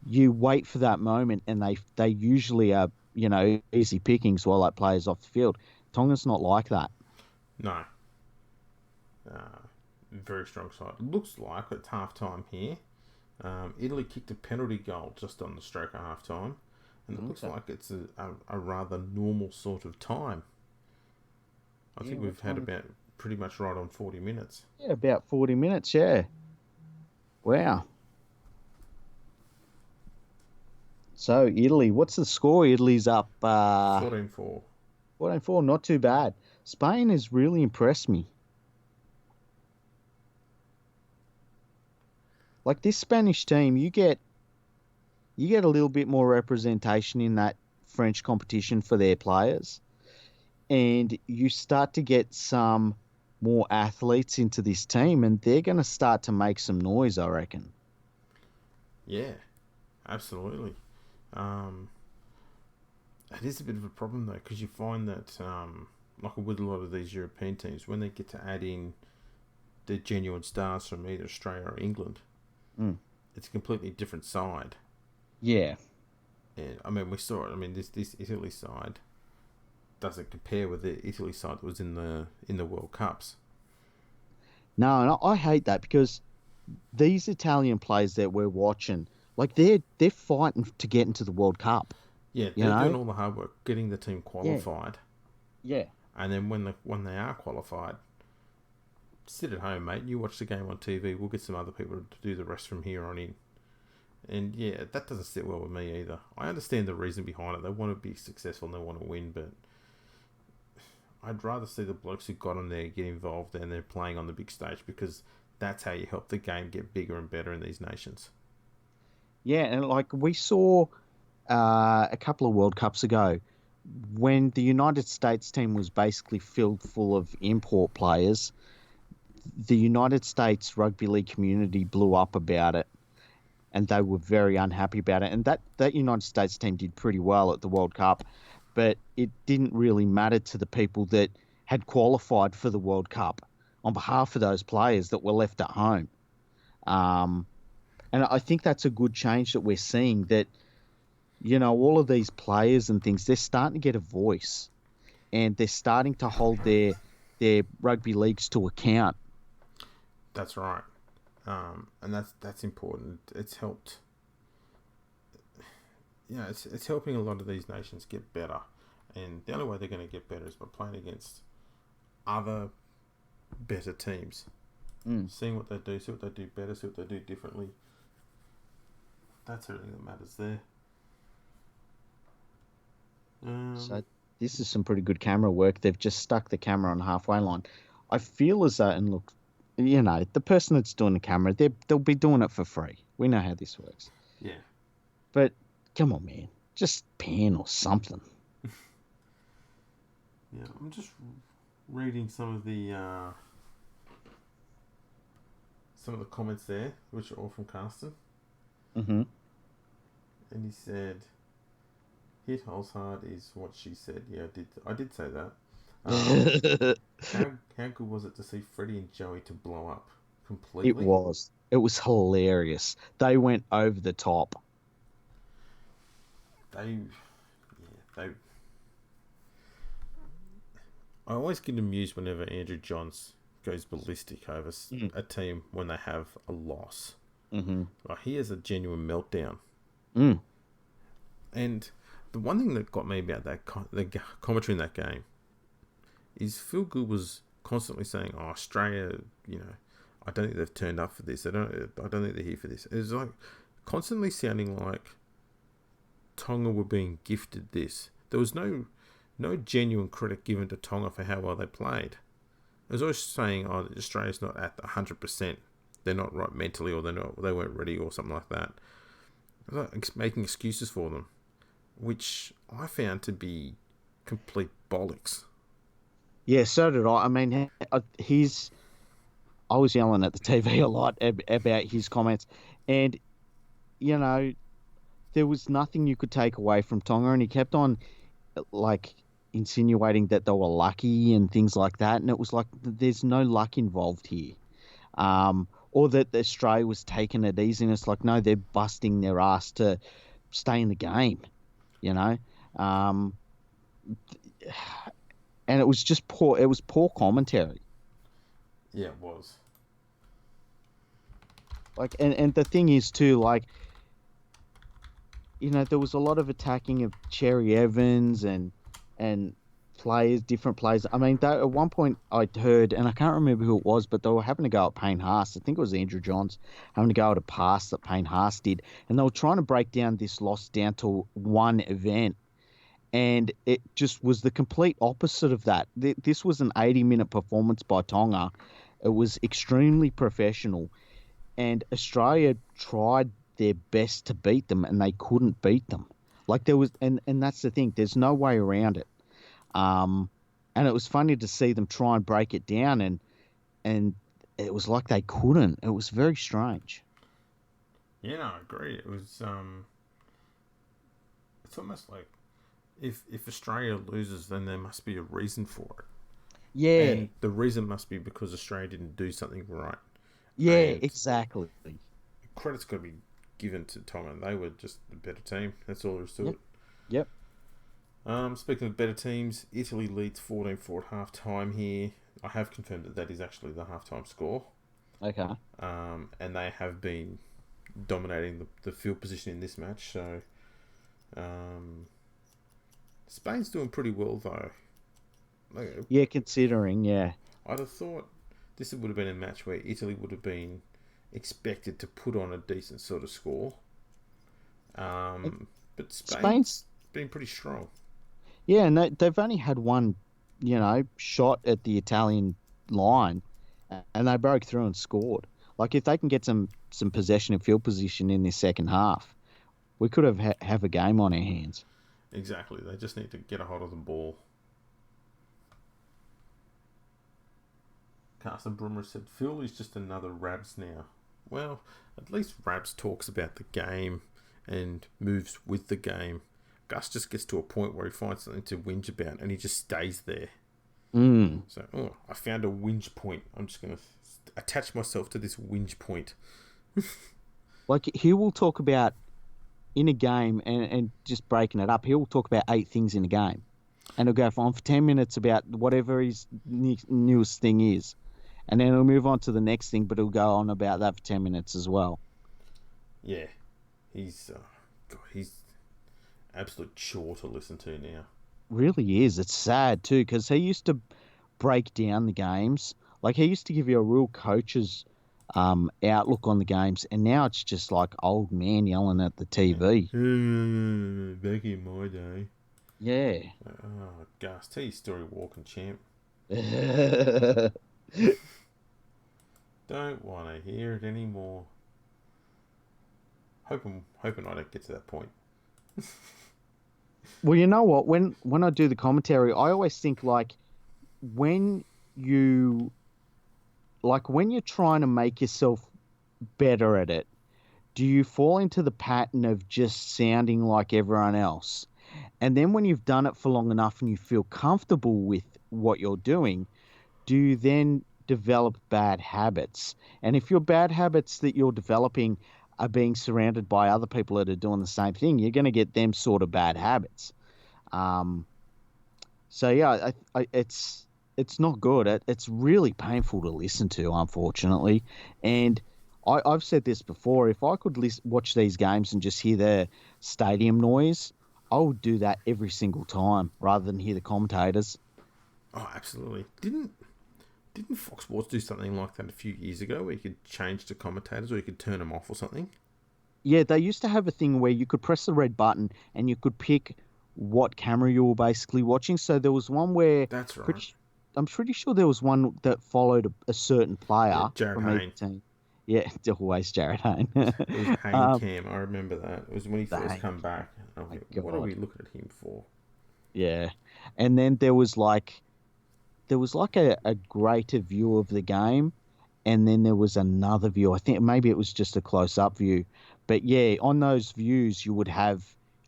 you wait for that moment, and they usually are, easy pickings while that player's off the field. Tonga's not like that. No. Very strong side. Looks like it's half time here. Italy kicked a penalty goal just on the stroke of half time, and it looks like it's a rather normal sort of time. I think we've had about pretty much right on 40 minutes. Yeah, about 40 minutes, yeah. Wow. So, Italy, what's the score? Italy's up 14-4. 14-4, not too bad. Spain has really impressed me. Like this Spanish team, you get a little bit more representation in that French competition for their players, and you start to get some more athletes into this team, and they're going to start to make some noise, I reckon. Yeah, absolutely. It is a bit of a problem though, because you find that, like with a lot of these European teams, when they get to add in the genuine stars from either Australia or England, it's a completely different side. Yeah. And I mean, we saw it. I mean, this Italy side doesn't compare with the Italy side that was in the World Cups. No, and I hate that, because these Italian players that we're watching, like they're fighting to get into the World Cup. Yeah, they're doing all the hard work, getting the team qualified. Yeah. And then when they are qualified, sit at home, mate. You watch the game on TV. We'll get some other people to do the rest from here on in. And yeah, that doesn't sit well with me either. I understand the reason behind it. They want to be successful and they want to win, but I'd rather see the blokes who got on there get involved and they're playing on the big stage, because that's how you help the game get bigger and better in these nations. Yeah, and like we saw a couple of World Cups ago, when the United States team was basically filled full of import players, the United States rugby league community blew up about it, and they were very unhappy about it. And that United States team did pretty well at the World Cup, but it didn't really matter to the people that had qualified for the World Cup on behalf of those players that were left at home. And I think that's a good change that we're seeing, that, all of these players and things, they're starting to get a voice, and they're starting to hold their rugby leagues to account. That's right. And that's important. It's helped. It's helping a lot of these nations get better, and the only way they're going to get better is by playing against other better teams, seeing what they do, see what they do better, see what they do differently. That's everything that matters there. So this is some pretty good camera work. They've just stuck the camera on the halfway line. I feel as though, and look, the person that's doing the camera, they'll be doing it for free. We know how this works. Yeah. But come on, man, just pan or something. Yeah, I'm just reading some of the comments there, which are all from Carsten. Mm-hmm. And he said, "Hit holes hard" is what she said. Yeah, I did say that. How good was it to see Freddie and Joey to blow up completely? It was hilarious. They went over the top. I always get amused whenever Andrew Johns goes ballistic over a team when they have a loss. Mm-hmm. Like, he has a genuine meltdown. Mm. And the one thing that got me about the commentary in that game is Phil Good was constantly saying, "Oh, Australia, I don't think they've turned up for this. I don't think they're here for this." It was like constantly sounding like Tonga were being gifted this. There was no genuine credit given to Tonga for how well they played. It was always saying, "Oh, Australia's not at 100%. They're not right mentally, or they weren't ready, or something like that." It was like making excuses for them, which I found to be complete bollocks. Yeah, so did I. I mean, I was yelling at the TV a lot about his comments, and there was nothing you could take away from Tonga, and he kept on, like, insinuating that they were lucky and things like that, and it was like there's no luck involved here. Or that Australia was taking it easy, and it's like, no, they're busting their ass to stay in the game, you know. Um, and it was just poor. It was poor commentary. Yeah, it was. Like, and the thing is too, like, you know, there was a lot of attacking of Cherry Evans and players, different players. I mean, at one point I heard, and I can't remember who it was, but they were having to go at Payne Haas. I think it was Andrew Johns having to go at a pass that Payne Haas did, and they were trying to break down this loss down to one event, and it just was the complete opposite of that. This was an 80-minute performance by Tonga. It was extremely professional, and Australia tried their best to beat them, and they couldn't beat them. Like there was, and that's the thing. There's no way around it. And it was funny to see them try and break it down, and it was like they couldn't. It was very strange. Yeah, no, I agree. It was it's almost like if Australia loses, then there must be a reason for it. Yeah, and the reason must be because Australia didn't do something right. Yeah, and exactly. Credit's got to be given to Tonga. They were just the better team. That's all there is to it. Yep. Speaking of better teams, Italy leads 14-4 at half-time here. I have confirmed that is actually the half-time score. Okay. And they have been dominating the field position in this match. So, Spain's doing pretty well, though. Yeah, considering, yeah. I'd have thought this would have been a match where Italy would have been expected to put on a decent sort of score. But Spain's been pretty strong. Yeah, and they've only had one, shot at the Italian line, and they broke through and scored. Like, if they can get some possession and field position in this second half, we could have a game on our hands. Exactly. They just need to get a hold of the ball. Carsten Brummer said, Phil is just another Rabs now. Well, at least Rabs talks about the game and moves with the game. Gus just gets to a point where he finds something to whinge about and he just stays there. So, I found a whinge point. I'm just going to attach myself to this whinge point. Like, he will talk about in a game and just breaking it up. He will talk about 8 things in a game. And he'll go on for 10 minutes about whatever his newest thing is. And then he'll move on to the next thing, but he'll go on about that for 10 minutes as well. Yeah. He's absolute chore to listen to now. Really is. It's sad too, because he used to break down the games. Like, he used to give you a real coach's outlook on the games, and now it's just like old man yelling at the TV. Back in my day. Yeah. Oh, Gus, tell your story, walking champ. Don't want to hear it anymore. Hoping I don't get to that point. Well, you know what? When I do the commentary, I always think, like, when you're trying to make yourself better at it, do you fall into the pattern of just sounding like everyone else? And then when you've done it for long enough and you feel comfortable with what you're doing, do you then develop bad habits? And if your bad habits that you're developing are being surrounded by other people that are doing the same thing, you're going to get them sort of bad habits. So yeah, it's not good. It's really painful to listen to, unfortunately. And I've said this before. If I could watch these games and just hear the stadium noise, I would do that every single time rather than hear the commentators. Oh, absolutely. Didn't Fox Sports do something like that a few years ago where you could change the commentators or you could turn them off or something? Yeah, they used to have a thing where you could press the red button and you could pick what camera you were basically watching. So there was one where... That's right. I'm pretty sure there was one that followed a certain player. Yeah, Jared Hayne. Yeah, it's always Jared Hayne. It was Hayne Cam, I remember that. It was when he first come back. I'm like, what are we looking at him for? Yeah. And then there was like a greater view of the game, and then there was another view. I think maybe it was just a close-up view. But yeah, on those views you would have,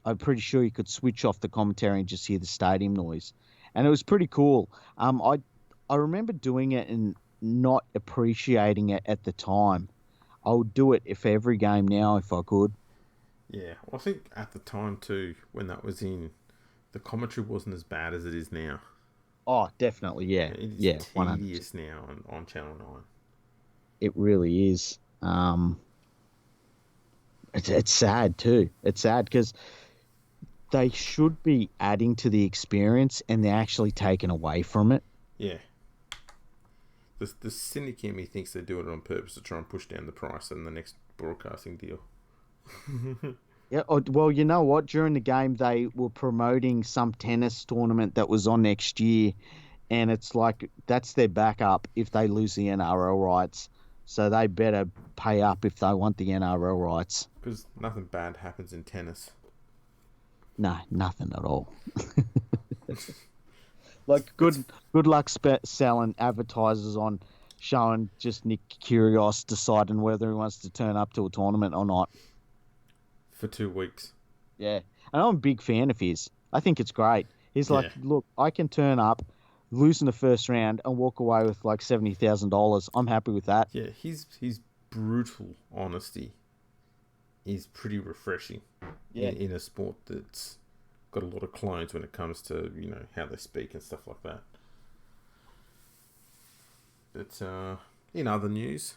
I'm pretty sure you could switch off the commentary and just hear the stadium noise. and it was pretty cool. I remember doing it and not appreciating it at the time. I would do it if every game now if I could. Yeah, well, I think at the time too, when that was in, the commentary wasn't as bad as it is now. Oh, definitely, yeah, It is yeah, 100%. tedious now on Channel 9. It really is. It's sad too. It's sad because they should be adding to the experience, and they're actually taking away from it. Yeah. The cynic in me thinks they do it on purpose to try and push down the price in the next broadcasting deal. Yeah, well, you know what? During the game, they were promoting some tennis tournament that was on next year, and it's like that's their backup if they lose the NRL rights. So they better pay up if they want the NRL rights. Because nothing bad happens in tennis. No, nothing at all. Like good luck selling advertisers on showing just Nick Kyrgios deciding whether he wants to turn up to a tournament or not. For 2 weeks. Yeah, and I'm a big fan of his. I think it's great. He's like, look, I can turn up, lose in the first round, and walk away with like $70,000. I'm happy with that. Yeah, his brutal honesty is pretty refreshing. Yeah. In a sport that's got a lot of clones when it comes to, how they speak and stuff like that. But in other news,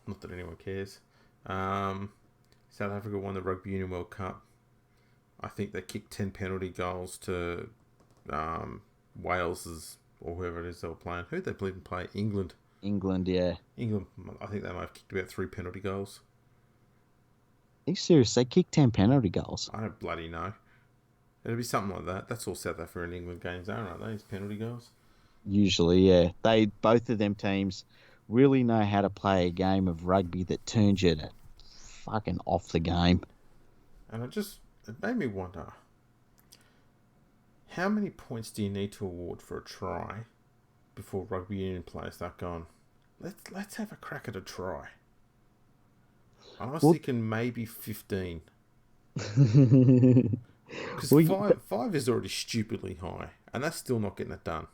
not that anyone cares, South Africa won the Rugby Union World Cup. I think they kicked 10 penalty goals to Wales's, or whoever it is they were playing. Who'd they even play? England. England, yeah. England, I think they might have kicked about 3 penalty goals. Are you serious? They kicked 10 penalty goals. I don't bloody know. It'll be something like that. That's all South Africa and England games are, aren't they? It's penalty goals. Usually, yeah. Both of them teams really know how to play a game of rugby that turns you to fucking off the game. And it made me wonder, how many points do you need to award for a try before rugby union players start going, let's have a crack at a try? I was thinking maybe 15. Because five is already stupidly high, and that's still not getting it done.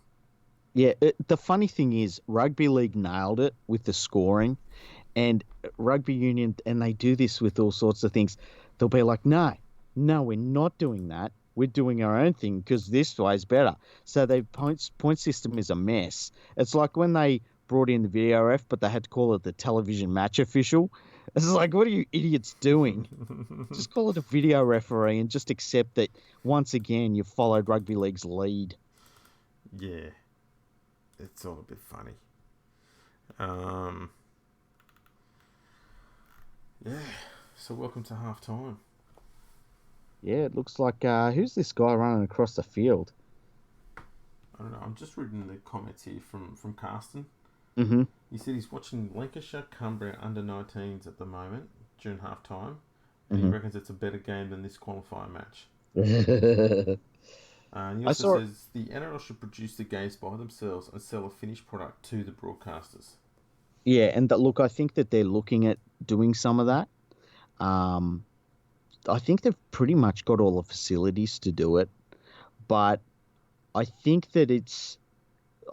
Yeah, the funny thing is, rugby league nailed it with the scoring, and rugby union, and they do this with all sorts of things. They'll be like, no, we're not doing that. We're doing our own thing because this way's better. So their point system is a mess. It's like when they brought in the video ref, but they had to call it the television match official. It's like, what are you idiots doing? Just call it a video referee and just accept that once again you followed rugby league's lead. Yeah, it's all a bit funny. Yeah. So welcome to half time. Yeah, it looks like who's this guy running across the field? I don't know. I'm just reading the comments here from Carsten. Mm-hmm. He said he's watching Lancashire Cumbria under-19s at the moment during half time, and he reckons it's a better game than this qualifier match. And he also says the NRL should produce the games by themselves and sell a finished product to the broadcasters. Yeah, and look, I think that they're looking at doing some of that. I think they've pretty much got all the facilities to do it, but I think that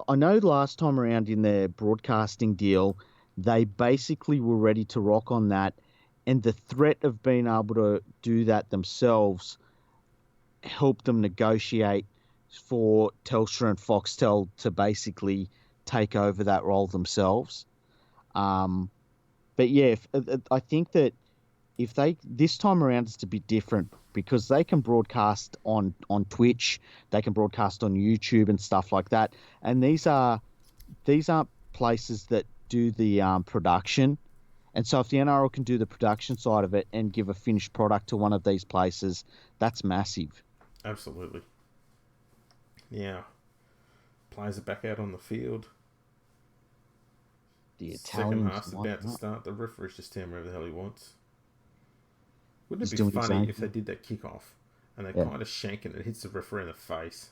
I know last time around in their broadcasting deal, they basically were ready to rock on that, and the threat of being able to do that themselves helped them negotiate for Telstra and Foxtel to basically take over that role themselves. But yeah, I think that if this time around it's to be different because they can broadcast on Twitch, they can broadcast on YouTube and stuff like that. And these aren't places that do the production. And so if the NRL can do the production side of it and give a finished product to one of these places, that's massive. Absolutely. Yeah. Players are back out on the field. The Second Italians half's about to start. The referee's just telling whatever the hell he wants. Wouldn't it be funny if they did that kickoff and they kind of shank it and it hits the referee in the face?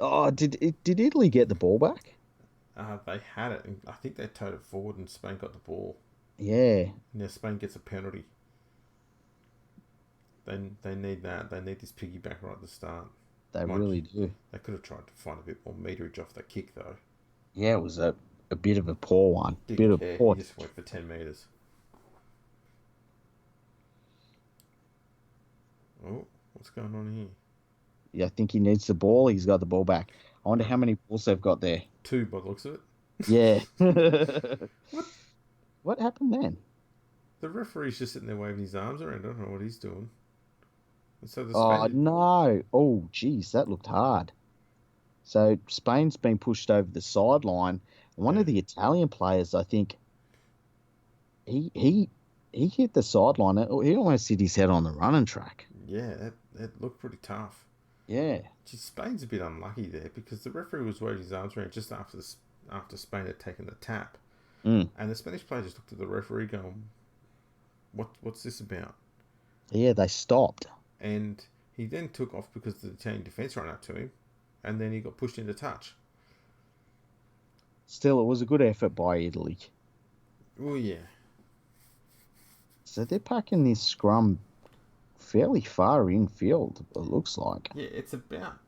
Oh, did Italy get the ball back? They had it, and I think they towed it forward, and Spain got the ball. Yeah. Now Spain gets a penalty. They need that. They need this piggyback right at the start. They really do. They could have tried to find a bit more meterage off that kick, though. Yeah, it was a bit of a poor one. Didn't care. He just went for 10 metres. Oh, what's going on here? Yeah, I think he needs the ball. He's got the ball back. I wonder how many balls they've got there. 2 by the looks of it. Yeah. What happened then? The referee's just sitting there waving his arms around. I don't know what he's doing. And so no. Oh, geez, that looked hard. So Spain's been pushed over the sideline. One of the Italian players, I think, he hit the sideline. He almost hit his head on the running track. Yeah, that looked pretty tough. Yeah. Geez, Spain's a bit unlucky there because the referee was waving his arms around just after Spain had taken the tap. Mm. And the Spanish player just looked at the referee going, what's this about? Yeah, they stopped. And he then took off because the Italian defence ran up to him, and then he got pushed into touch. Still, it was a good effort by Italy. Oh, yeah. So they're packing this scrum fairly far infield, it looks like. Yeah, it's about,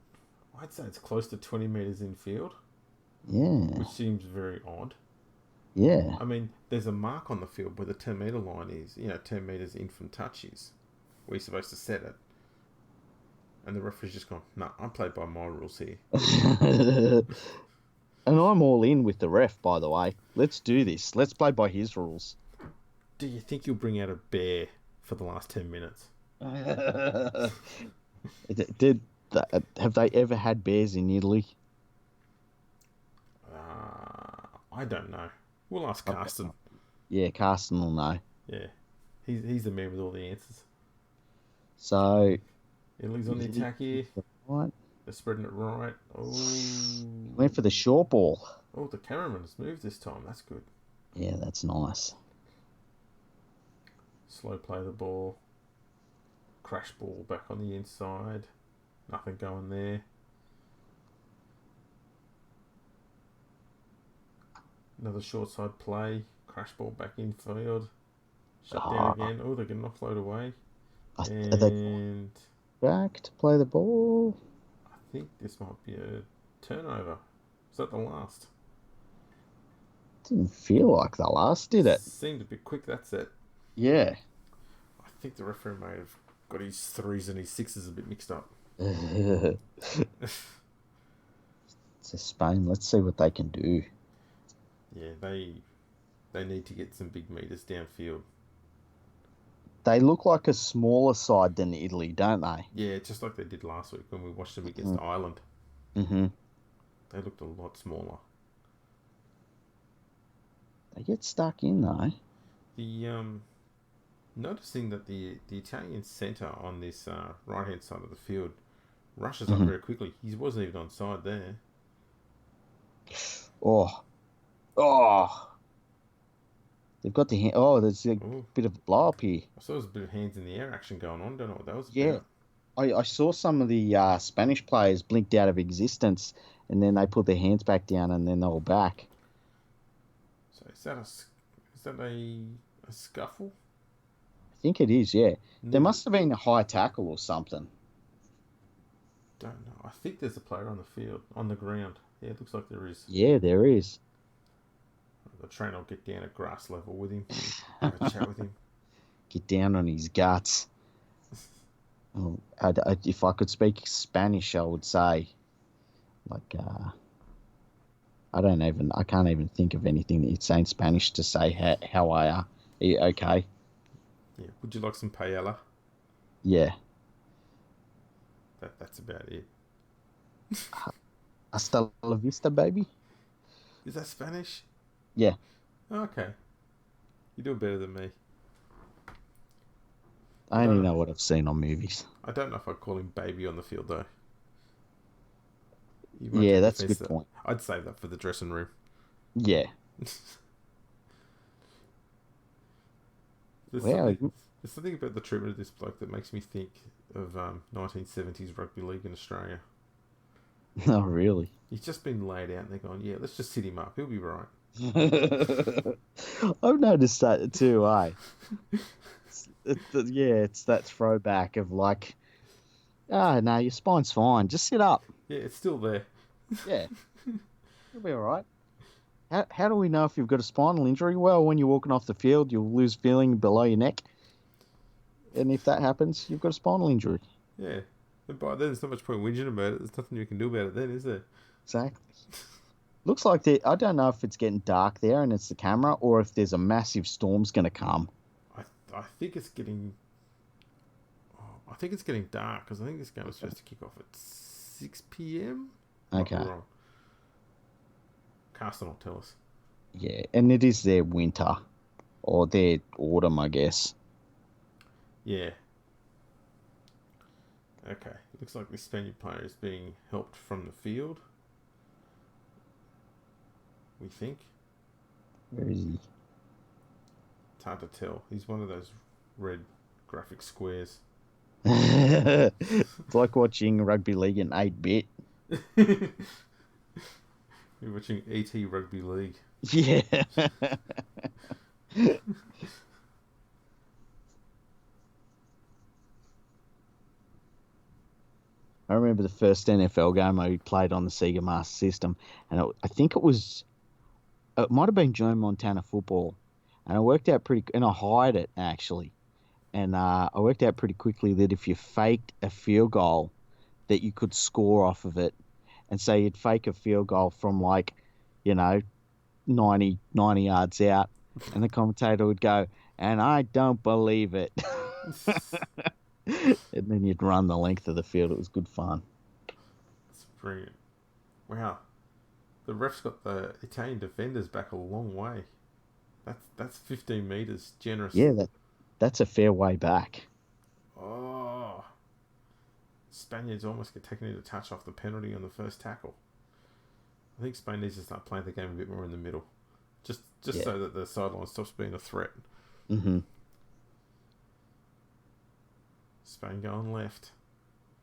I'd say it's close to 20 metres infield. Yeah. Which seems very odd. Yeah. I mean, there's a mark on the field where the 10 metre line is, 10 metres in from touch is, where you're supposed to set it. And the referee's just gone, no, I'm played by my rules here. And I'm all in with the ref, by the way. Let's do this. Let's play by his rules. Do you think you'll bring out a bear for the last 10 minutes? Have they ever had bears in Italy? I don't know. We'll ask Carsten. Yeah, Carsten will know. Yeah. He's the man with all the answers. So... Italy's on the attack here. Right. They're spreading it right. Oh. Went for the short ball. Oh, the cameraman's moved this time. That's good. Yeah, that's nice. Slow play the ball. Crash ball back on the inside. Nothing going there. Another short side play. Crash ball back in field. Shut down again. Oh, they're getting offload away. And back to play the ball. I think this might be a turnover. Is that the last? Didn't feel like the last, did it? Seemed a bit quick, that's it. Yeah. I think the referee may have got his 3s and his 6s a bit mixed up. So Spain, let's see what they can do. Yeah, they need to get some big meters downfield. They look like a smaller side than Italy, don't they? Yeah, just like they did last week when we watched them against Ireland. Mm-hmm. They looked a lot smaller. They get stuck in, though. Noticing that the Italian centre on this right-hand side of the field rushes up very quickly. He wasn't even on side there. Oh. They've got the hand. Oh, there's a bit of a blow up here. I saw there was a bit of hands in the air action going on. Don't know what that was about. Yeah. I saw some of the Spanish players blinked out of existence, and then they put their hands back down, and then they were back. So is that a scuffle? I think it is, yeah. No. There must have been a high tackle or something. Don't know. I think there's a player on the field, on the ground. Yeah, it looks like there is. Yeah, there is. The trainer will get down at grass level with him, have a chat with him. Get down on his guts. If I could speak Spanish, I would say, like, I can't even think of anything that you'd say in Spanish to say how I are. Are you okay? Yeah. Would you like some paella? Yeah. That's about it. Hasta la vista, baby. Is that Spanish? Yeah. Okay. You're doing better than me. I only know what I've seen on movies. I don't know if I'd call him baby on the field, though. Yeah, that's a good point. I'd save that for the dressing room. Yeah. There's something about the treatment of this bloke that makes me think of 1970s rugby league in Australia. Oh, really? He's just been laid out and they're going, yeah, let's just sit him up. He'll be right. I've noticed that too, It's that throwback of like, no, your spine's fine. Just sit up. Yeah, it's still there. Yeah, you'll be all right. How do we know if you've got a spinal injury? Well, when you're walking off the field, you'll lose feeling below your neck. And if that happens, you've got a spinal injury. Yeah. And by then, there's not much point whinging about it. There's nothing you can do about it then, is there? Exactly. Looks like I don't know if it's getting dark there and it's the camera or if there's a massive storm's going to come. I think it's getting. I think it's getting dark because I think this game was supposed to kick off at 6 p.m. Okay. Might be wrong. Carsten will tell us. Yeah, and it is their winter or their autumn, I guess. Yeah. Okay. Looks like this Spaniard player is being helped from the field. We think. Where is he? It's hard to tell. He's one of those red graphic squares. It's like watching rugby league in 8-bit. You're watching ET Rugby League. Yeah. I remember the first NFL game I played on the Sega Master System, and I think it might have been Joe Montana football, and I worked out and I hired it actually, and I worked out pretty quickly that if you faked a field goal, that you could score off of it, and so you'd fake a field goal from 90 yards out, and the commentator would go, and I don't believe it. And then you'd run the length of the field. It was good fun. That's brilliant. Wow. The ref's got the Italian defenders back a long way. That's 15 metres. Generous. Yeah, that's a fair way back. Oh. Spaniards almost get taken into touch off the penalty on the first tackle. I think Spain needs to start playing the game a bit more in the middle. Just so that the sideline stops being a threat. Mm-hmm. Spain going left.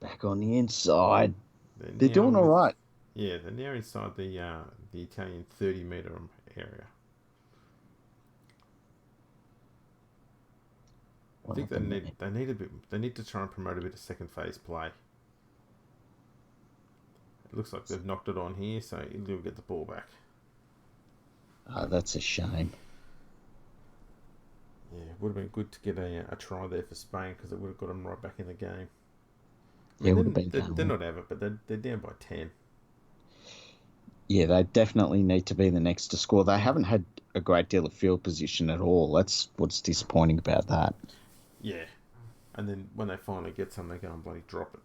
Back on the inside. They're doing all right. Yeah, they're now inside the Italian 30-metre area. I think they need to try and promote a bit of second phase play. It looks like they've knocked it on here, so he'll get the ball back. Oh, that's a shame. Yeah, it would have been good to get a try there for Spain because it would have got them right back in the game. Yeah, it would have been. They're not out of it, but they're down by 10. Yeah, they definitely need to be the next to score. They haven't had a great deal of field position at all. That's what's disappointing about that. Yeah, and then when they finally get some, they go and bloody drop it.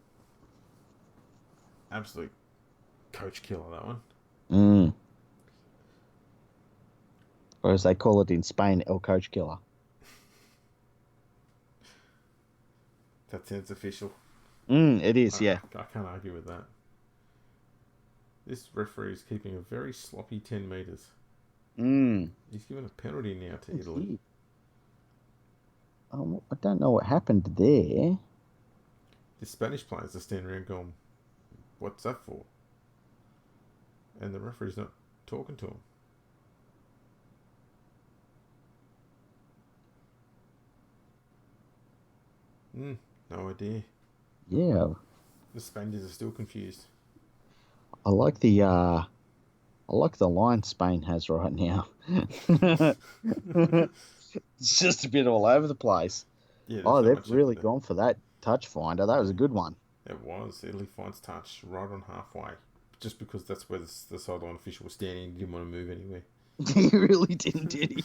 Absolute coach killer, that one. Mm. Or as they call it in Spain, El Coach Killer. That sounds official. It is, yeah. I can't argue with that. This referee is keeping a very sloppy 10 metres. He's given a penalty now to Italy. I don't know what happened there. The Spanish players are standing around going, what's that for? And the referee's not talking to him. No idea. Yeah. The Spaniards are still confused. I like the line Spain has right now. It's just a bit all over the place. Yeah, they've really gone for that touch finder. That was a good one. It was. Italy finds touch right on halfway. Just because that's where the sideline official was standing. He didn't want to move anywhere. He really didn't, did he?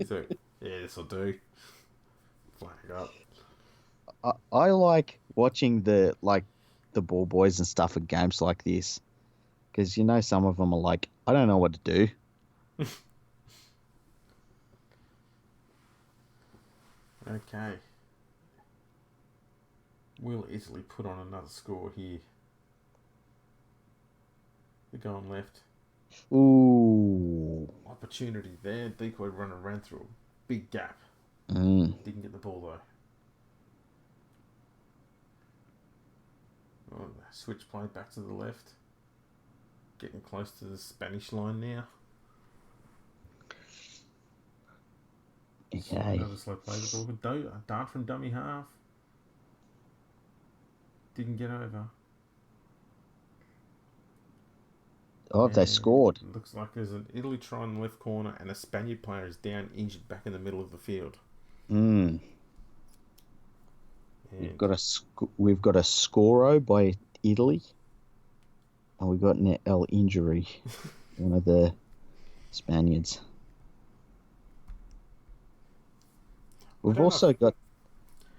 So, yeah, this'll do. Flag up. I like watching the ball boys and stuff at games like this. Because, some of them are like, I don't know what to do. Okay. Will Italy put on another score here? They're going left. Ooh. Opportunity there. Decoy runner ran through a big gap. Didn't get the ball though. Oh, switch play back to the left. Getting close to the Spanish line now. Okay. Another slow play the ball. A dart from dummy half. Didn't get over. Oh, they scored. Looks like there's an Italy try in the left corner and a Spaniard player is down injured back in the middle of the field. Mm. We've got a scoro by Italy, and we've got an L injury. One of the Spaniards. We've also got.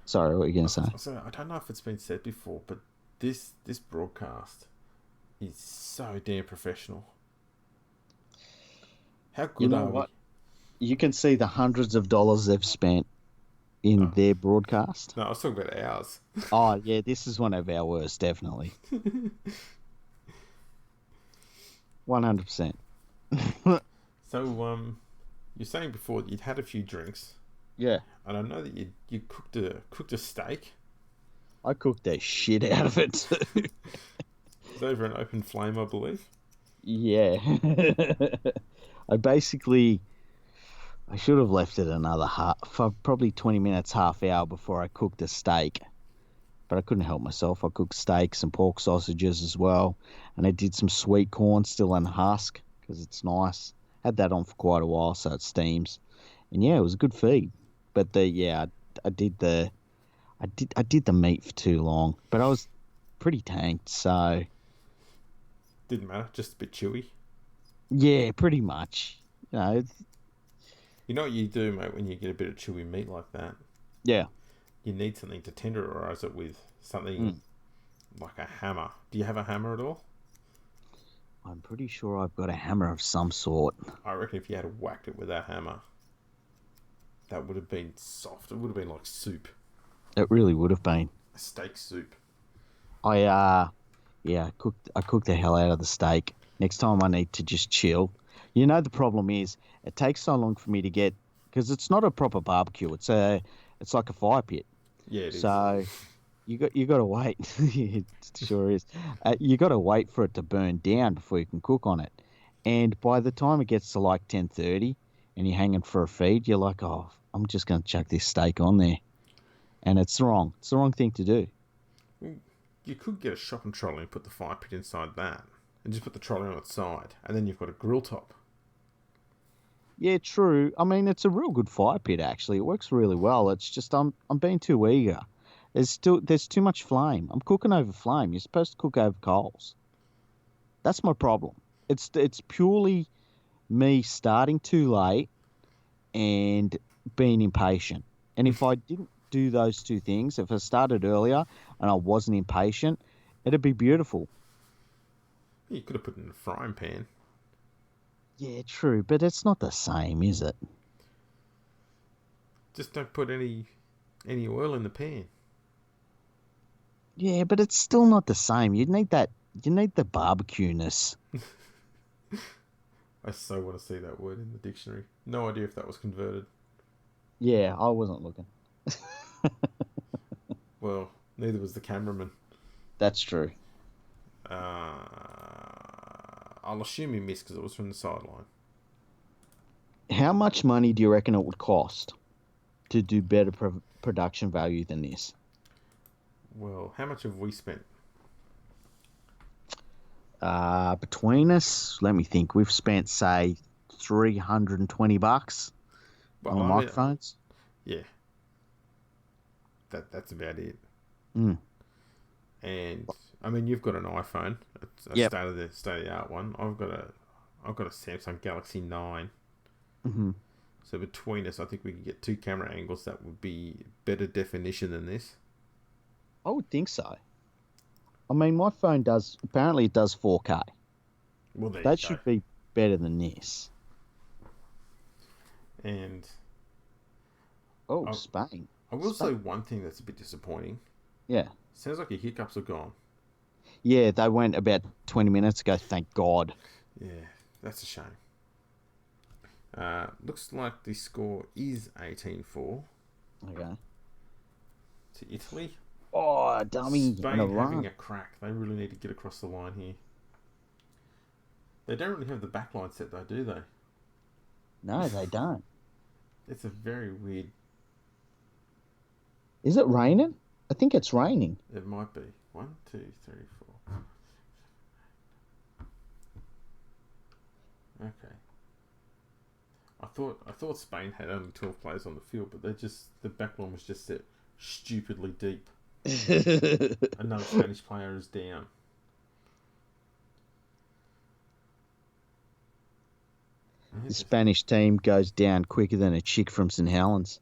Sorry, what were you going to say? So I don't know if it's been said before, but this broadcast is so damn professional. How good are we? You can see the hundreds of dollars they've spent in their broadcast. No, I was talking about ours. Oh, yeah, this is one of our worst, definitely. 100%. So, you're saying before that you'd had a few drinks. Yeah. And I know that you cooked a steak. I cooked the shit out of it too. It's over an open flame, I believe. Yeah. I should have left it another probably 20 minutes, half hour before I cooked the steak. But I couldn't help myself. I cooked steaks and pork sausages as well. And I did some sweet corn still in husk because it's nice. Had that on for quite a while so it steams. And yeah, it was a good feed. But I did the meat for too long. But I was pretty tanked, so Didn't matter, just a bit chewy. yeah, pretty much. You know what you do, mate, when you get a bit of chewy meat like that? Yeah. You need something to tenderize it with. Something like a hammer. Do you have a hammer at all? I'm pretty sure I've got a hammer of some sort. I reckon if you had whacked it with that hammer, that would have been soft. It would have been like soup. It really would have been. A steak soup. I cooked the hell out of the steak. Next time I need to just chill. You know, the problem is it takes so long for me to get, because it's not a proper barbecue. It's like a fire pit. Yeah, it is. So you got to wait. It sure is. You got to wait for it to burn down before you can cook on it. And by the time it gets to like 10:30 and you're hanging for a feed, you're like, oh, I'm just going to chuck this steak on there. And it's wrong. It's the wrong thing to do. You could get a shopping trolley and put the fire pit inside that. And just put the trolley on its side. And then you've got a grill top. Yeah, true. I mean, it's a real good fire pit, actually. It works really well. It's just I'm being too eager. There's too much flame. I'm cooking over flame. You're supposed to cook over coals. That's my problem. It's purely me starting too late and being impatient. And if I didn't do those two things, if I started earlier and I wasn't impatient, it'd be beautiful. You could have put it in a frying pan. Yeah, true, but it's not the same, is it? Just don't put any oil in the pan. Yeah, but it's still not the same. You need the barbecue-ness. I so want to see that word in the dictionary. No idea if that was converted. Yeah, I wasn't looking. Well, neither was the cameraman. That's true. I'll assume he missed because it was from the sideline. How much money do you reckon it would cost to do better production value than this? Well, how much have we spent? Between us, let me think. We've spent, say, $320 on the microphones. Yeah. That's about it. Mm. And I mean, you've got an iPhone, a state of the art one. I've got a Samsung Galaxy 9. Mm-hmm. So between us, I think we could get 2 camera angles that would be better definition than this. I would think so. I mean, my phone does 4K. Well, that should be better than this. And Spain. I will say one thing that's a bit disappointing. Yeah. Sounds like your hiccups are gone. Yeah, they went about 20 minutes ago, thank God. Yeah, that's a shame. Looks like the score is 18-4. Okay. To Italy. Oh, dummy. Spain having a crack. They really need to get across the line here. They don't really have the back line set though, do they? No, they don't. It's a very weird. Is it raining? I think it's raining. It might be 1, 2, 3, 4. Okay. I thought Spain had only 12 players on the field, but the backline was just set stupidly deep. Another Spanish player is down. The Spanish team goes down quicker than a chick from St. Helens.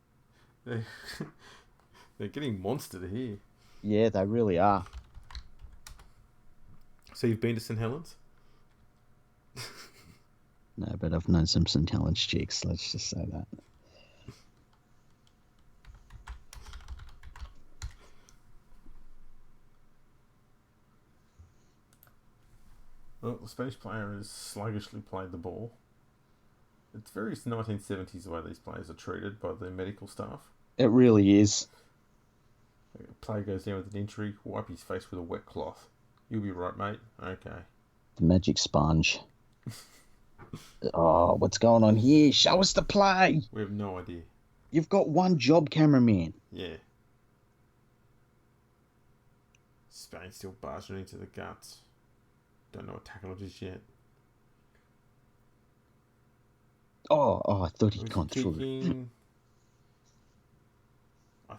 They're getting monstered here. Yeah, they really are. So you've been to St. Helens? No, but I've known some St. Helens chicks, let's just say that. Well, the Spanish player has sluggishly played the ball. It's very 1970s the way these players are treated by the medical staff. It really is. A player goes down with an injury, wipe his face with a wet cloth. You'll be right, mate. Okay. The magic sponge. Oh, what's going on here? Show us the play. We have no idea. You've got one job, cameraman. Yeah. Spain still barging into the guts. Don't know what tackle it is yet. Oh, I thought he'd gone through it. I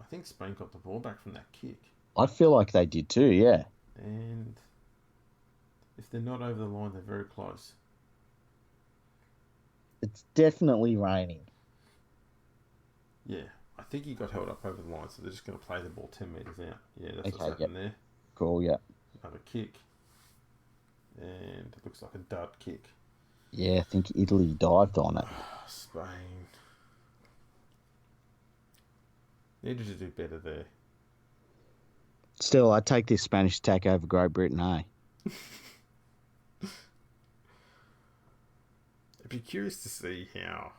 think Spain got the ball back from that kick. I feel like they did too, yeah. And if they're not over the line, they're very close. It's definitely raining. Yeah, I think he got held up over the line, so they're just going to play the ball 10 metres out. Yeah, that's what's happened there. Cool, yeah. Another kick. And it looks like a dud kick. Yeah, I think Italy dived on it. Spain. Needed to do better there. Still, I'd take this Spanish attack over Great Britain, eh? I'd be curious to see how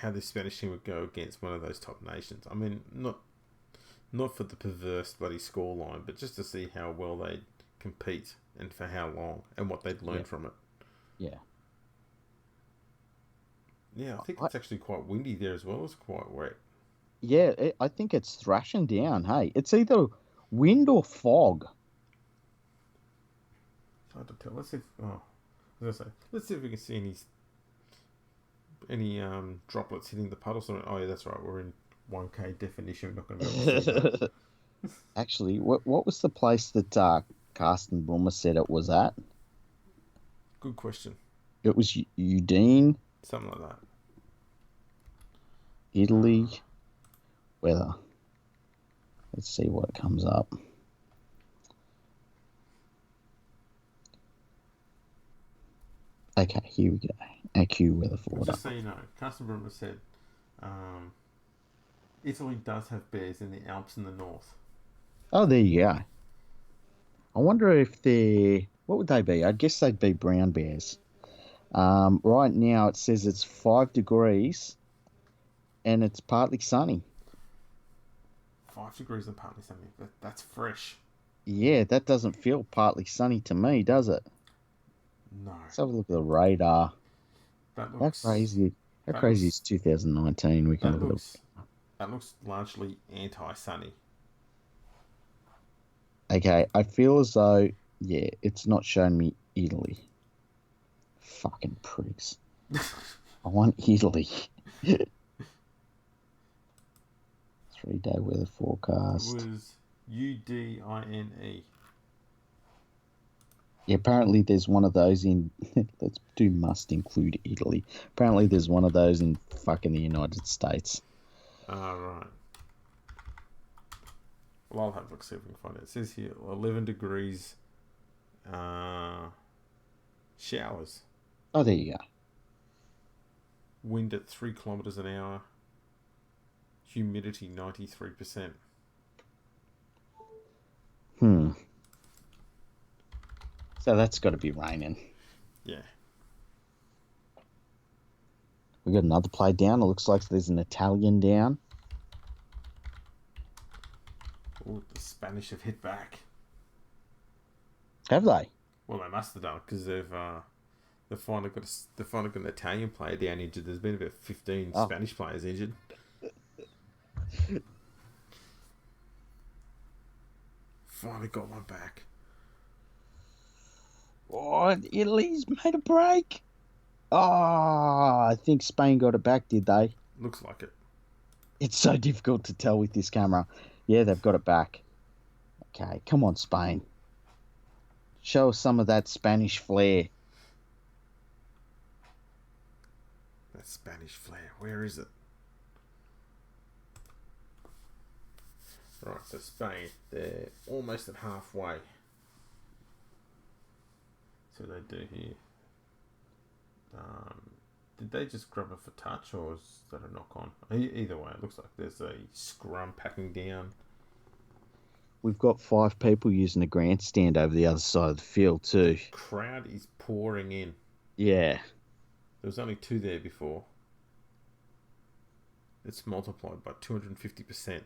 the Spanish team would go against one of those top nations. I mean, not for the perverse bloody scoreline, but just to see how well they'd compete and for how long and what they'd learn from it. Yeah. Yeah, I think it's actually quite windy there as well. It's quite wet. Yeah, I think it's thrashing down, hey. It's either wind or fog. It's hard to tell. Let's see if we can see any droplets hitting the puddles. Oh yeah, that's right. We're in 1K definition. We're not going to be able to see that. Actually, what was the place that Carsten Brummer said it was at? Good question. It was Udine. Something like that. Italy. Weather. Let's see what comes up. Okay, here we go. AQ weather forward. Just so you know, Carsten Brummer said Italy does have bears in the Alps in the north. Oh, there you go. I wonder if they're... What would they be? I guess they'd be brown bears. Right now it says it's 5 degrees and it's partly sunny. 5 degrees and partly sunny. That's fresh. Yeah, that doesn't feel partly sunny to me, does it? No. Let's have a look at the radar. That looks crazy. How crazy is 2019? We can look at that looks largely anti-sunny. Okay, I feel as though, yeah, it's not showing me Italy. Fucking pricks. I want Italy. 3-day weather forecast. It was UDINE. Yeah, apparently there's one of those in... Let's do must include Italy. Apparently there's one of those in fucking the United States. Right. Well, I'll have a look, see if we can find it. It says here 11 degrees showers. Oh, there you go. Wind at 3 kilometres an hour. Humidity 93%. So that's got to be raining. Yeah. We got another play down. It looks like there's an Italian down. Oh, the Spanish have hit back. Have they? Well, they must have done because they've got an Italian player down injured. There's been about 15 Spanish players injured. Finally got one back. Oh, Italy's made a break. I think Spain got it back, did they? Looks like it. It's so difficult to tell with this camera. Yeah, they've got it back. Okay, come on, Spain. Show us some of that Spanish flair. That Spanish flair. Where is it? Right, so Spain, they're almost at halfway. So they do here. Did they just grab it for touch, or is that a knock on? Either way, it looks like there's a scrum packing down. We've got 5 people using the grandstand over the other side of the field too. The crowd is pouring in. Yeah. There was only 2 there before. It's multiplied by 250%.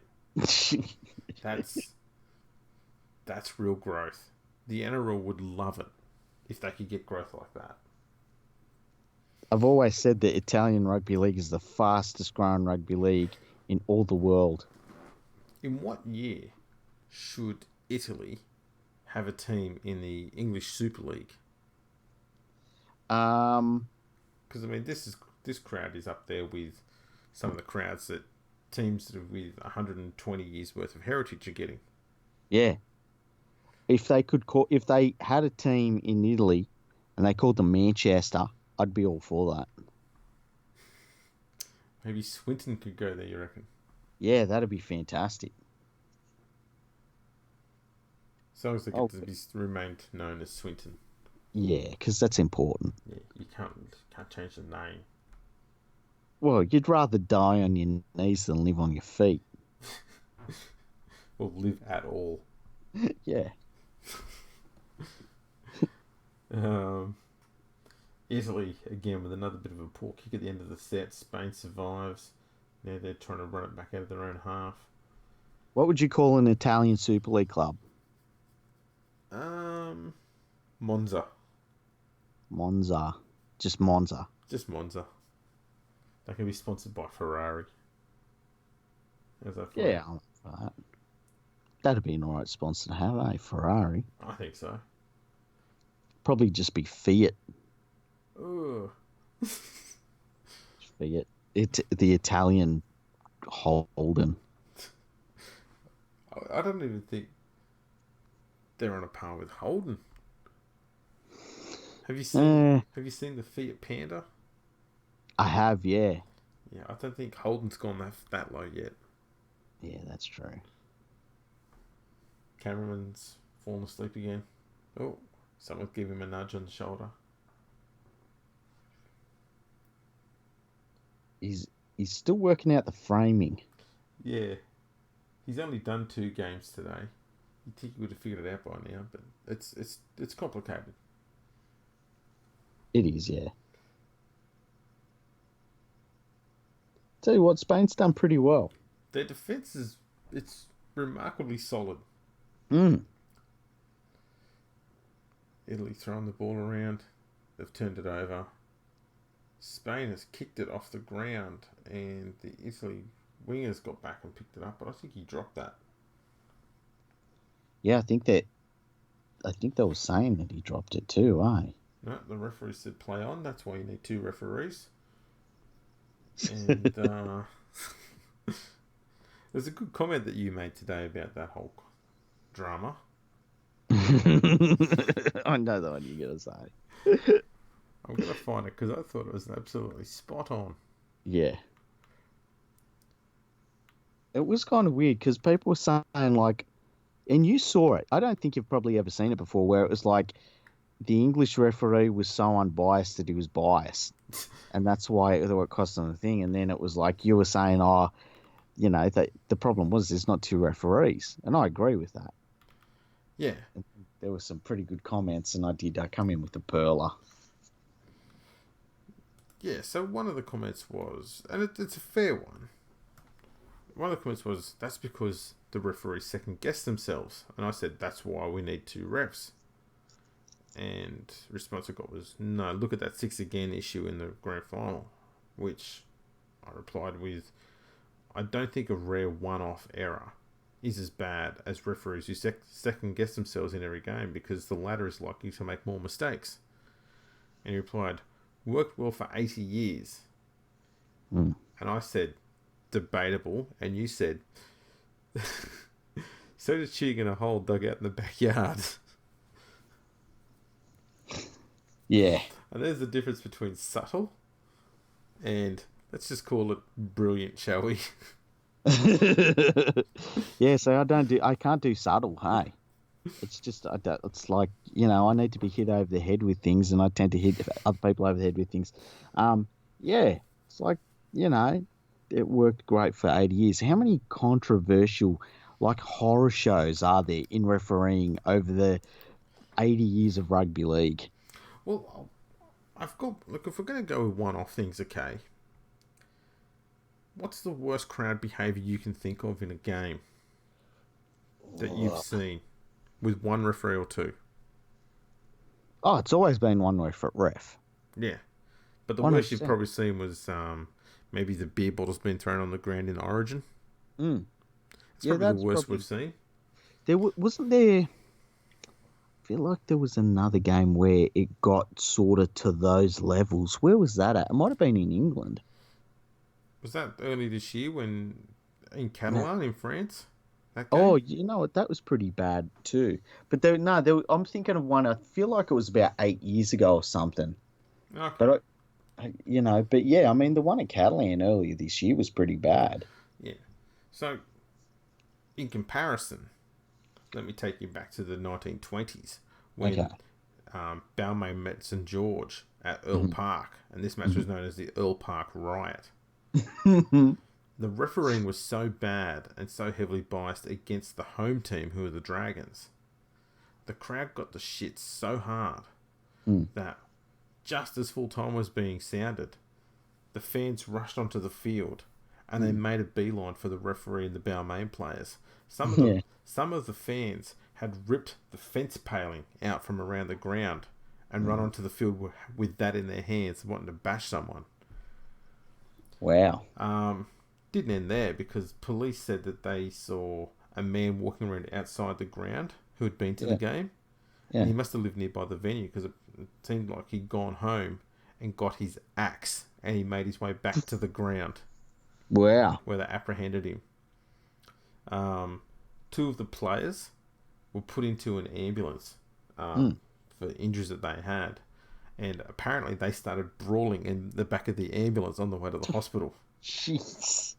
That's real growth. The NRL would love it if they could get growth like that. I've always said that Italian rugby league is the fastest growing rugby league in all the world. In what year should Italy have a team in the English Super League? Because I mean, this crowd is up there with some of the crowds that teams that are with 120 years worth of heritage are getting. Yeah. If they had a team in Italy and they called them Manchester, I'd be all for that. Maybe Swinton could go there, you reckon? Yeah, that'd be fantastic. As long as they get to be remained known as Swinton. Yeah, because that's important. Yeah, you can't change the name. Well, you'd rather die on your knees than live on your feet. Or live at all. Yeah. Italy, again, with another bit of a poor kick at the end of the set. Spain survives. Now they're trying to run it back out of their own half. What would you call an Italian Super League club? Monza. Monza. Just Monza. Just Monza. They can be sponsored by Ferrari. How's that for you? Yeah, that. That'd be an alright sponsor to have, eh? Ferrari. I think so. Probably just be Fiat. Ugh. Fiat. The Italian Holden. I don't even think they're on a par with Holden. Have you seen the Fiat Panda? I have, yeah. Yeah, I don't think Holden's gone that low yet. Yeah, that's true. Cameraman's fallen asleep again. Oh, someone give him a nudge on the shoulder. He's still working out the framing. Yeah. He's only done 2 games today. You'd think he would have figured it out by now, but it's complicated. It is, yeah. Tell you what, Spain's done pretty well. Their defence it's remarkably solid. Italy throwing the ball around. They've turned it over. Spain has kicked it off the ground, and the Italy wingers got back and picked it up, but I think he dropped that. Yeah, I think they were saying that he dropped it too, eh? No, the referee said play on. That's why you need 2 referees. And there's a good comment that you made today about that whole drama. I know the one you're going to say. I'm going to find it because I thought it was absolutely spot on. Yeah. It was kind of weird because people were saying, like, and you saw it. I don't think you've probably ever seen it before, where it was like the English referee was so unbiased that he was biased. And that's why it cost them the thing. And then it was like you were saying, that the problem was there's not 2 referees. And I agree with that. Yeah. And there were some pretty good comments, and I did come in with the perler. Yeah, so one of the comments was, and it's a fair one. One of the comments was, that's because the referees second-guess themselves. And I said, that's why we need 2 refs. And response I got was, no, look at that 6 again issue in the grand final, which I replied with, I don't think a rare one-off error is as bad as referees who second guess themselves in every game, because the latter is likely to make more mistakes. And he replied, worked well for 80 years. Mm. And I said, debatable. And you said, so did Chig in a hole dug out in the backyard. Yeah. And there's the difference between subtle and, let's just call it brilliant, shall we? Yeah, so I can't do subtle, hey. It's just, it's like, I need to be hit over the head with things, and I tend to hit other people over the head with things. Yeah, it's like, it worked great for 80 years. How many controversial, like, horror shows are there in refereeing over the 80 years of rugby league? Well, look, if we're going to go with one-off things, okay, what's the worst crowd behaviour you can think of in a game that you've seen with one referee or two? Oh, it's always been one ref. Yeah. But the 100%. worst you've probably seen was maybe the beer bottles being thrown on the ground in Origin. Mm. It's probably the worst we've seen. Wasn't there... I feel like there was another game where it got sort of to those levels. Where was that at? It might have been in England. Was that early this year in Catalan, in France? Oh, you know what? That was pretty bad too. But I'm thinking of one. I feel like it was about 8 years ago or something. Okay. But but yeah, I mean, the one at Catalan earlier this year was pretty bad. Yeah. So, in comparison, let me take you back to the 1920s when Balmain met St George at Earl Park, and this match was known as the Earl Park Riot. The refereeing was so bad and so heavily biased against the home team, who were the Dragons. The crowd got the shit so hard that just as full time was being sounded, the fans rushed onto the field and they made a beeline for the referee and the Balmain players. Some of the fans had ripped the fence paling out from around the ground and run onto the field with that in their hands, wanting to bash someone. Wow. Didn't end there, because police said that they saw a man walking around outside the ground who had been to the game. Yeah. And he must have lived nearby the venue, because it seemed like he'd gone home and got his axe and he made his way back to the ground. Wow. Where they apprehended him. 2 of the players were put into an ambulance for injuries that they had. And apparently they started brawling in the back of the ambulance on the way to the hospital. Jeez.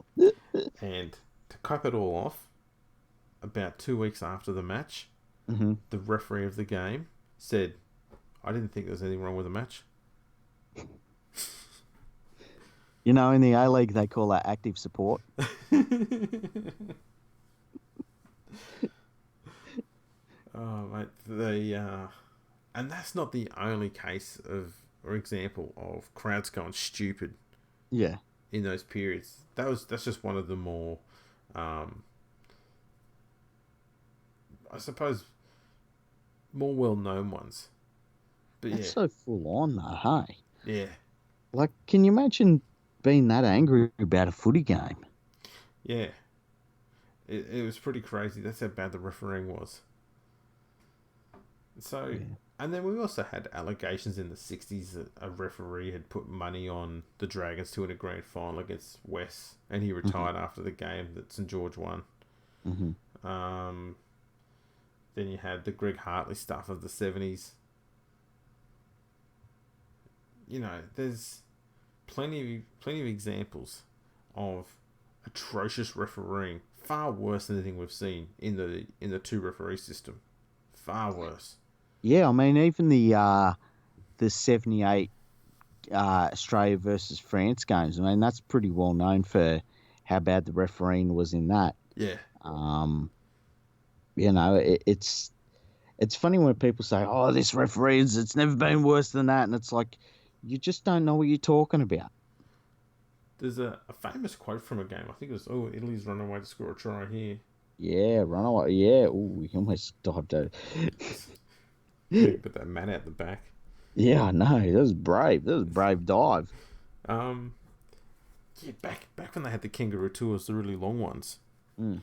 And to cap it all off, about 2 weeks after the match, the referee of the game said, I didn't think there was anything wrong with the match. In the A-League, they call that active support. Oh, mate, and that's not the only case or example of crowds going stupid. Yeah. In those periods, that's just one of the more, I suppose, more well-known ones. But that's so full on, though, hey? Yeah. Like, can you imagine being that angry about a footy game? Yeah. It was pretty crazy. That's how bad the refereeing was. So, and then we also had allegations in the 60s that a referee had put money on the Dragons to win a grand final against West, and he retired after the game that St George won. Then you had the Greg Hartley stuff of the 70s. There's plenty of examples of atrocious refereeing, far worse than anything we've seen in the 2 referee system. Far worse. Yeah, I mean, even the 78 Australia versus France games, I mean, that's pretty well known for how bad the refereeing was in that. Yeah. It's funny when people say, oh, this referee, it's never been worse than that. And it's like, you just don't know what you're talking about. There's a famous quote from a game. I think it was, Italy's run away to score a try here. Yeah, run away. Yeah, we almost dived out. Put that man out the back. Yeah, I know. That was brave. That was a brave dive. Um, yeah, back when they had the kangaroo tours, the really long ones, Mm.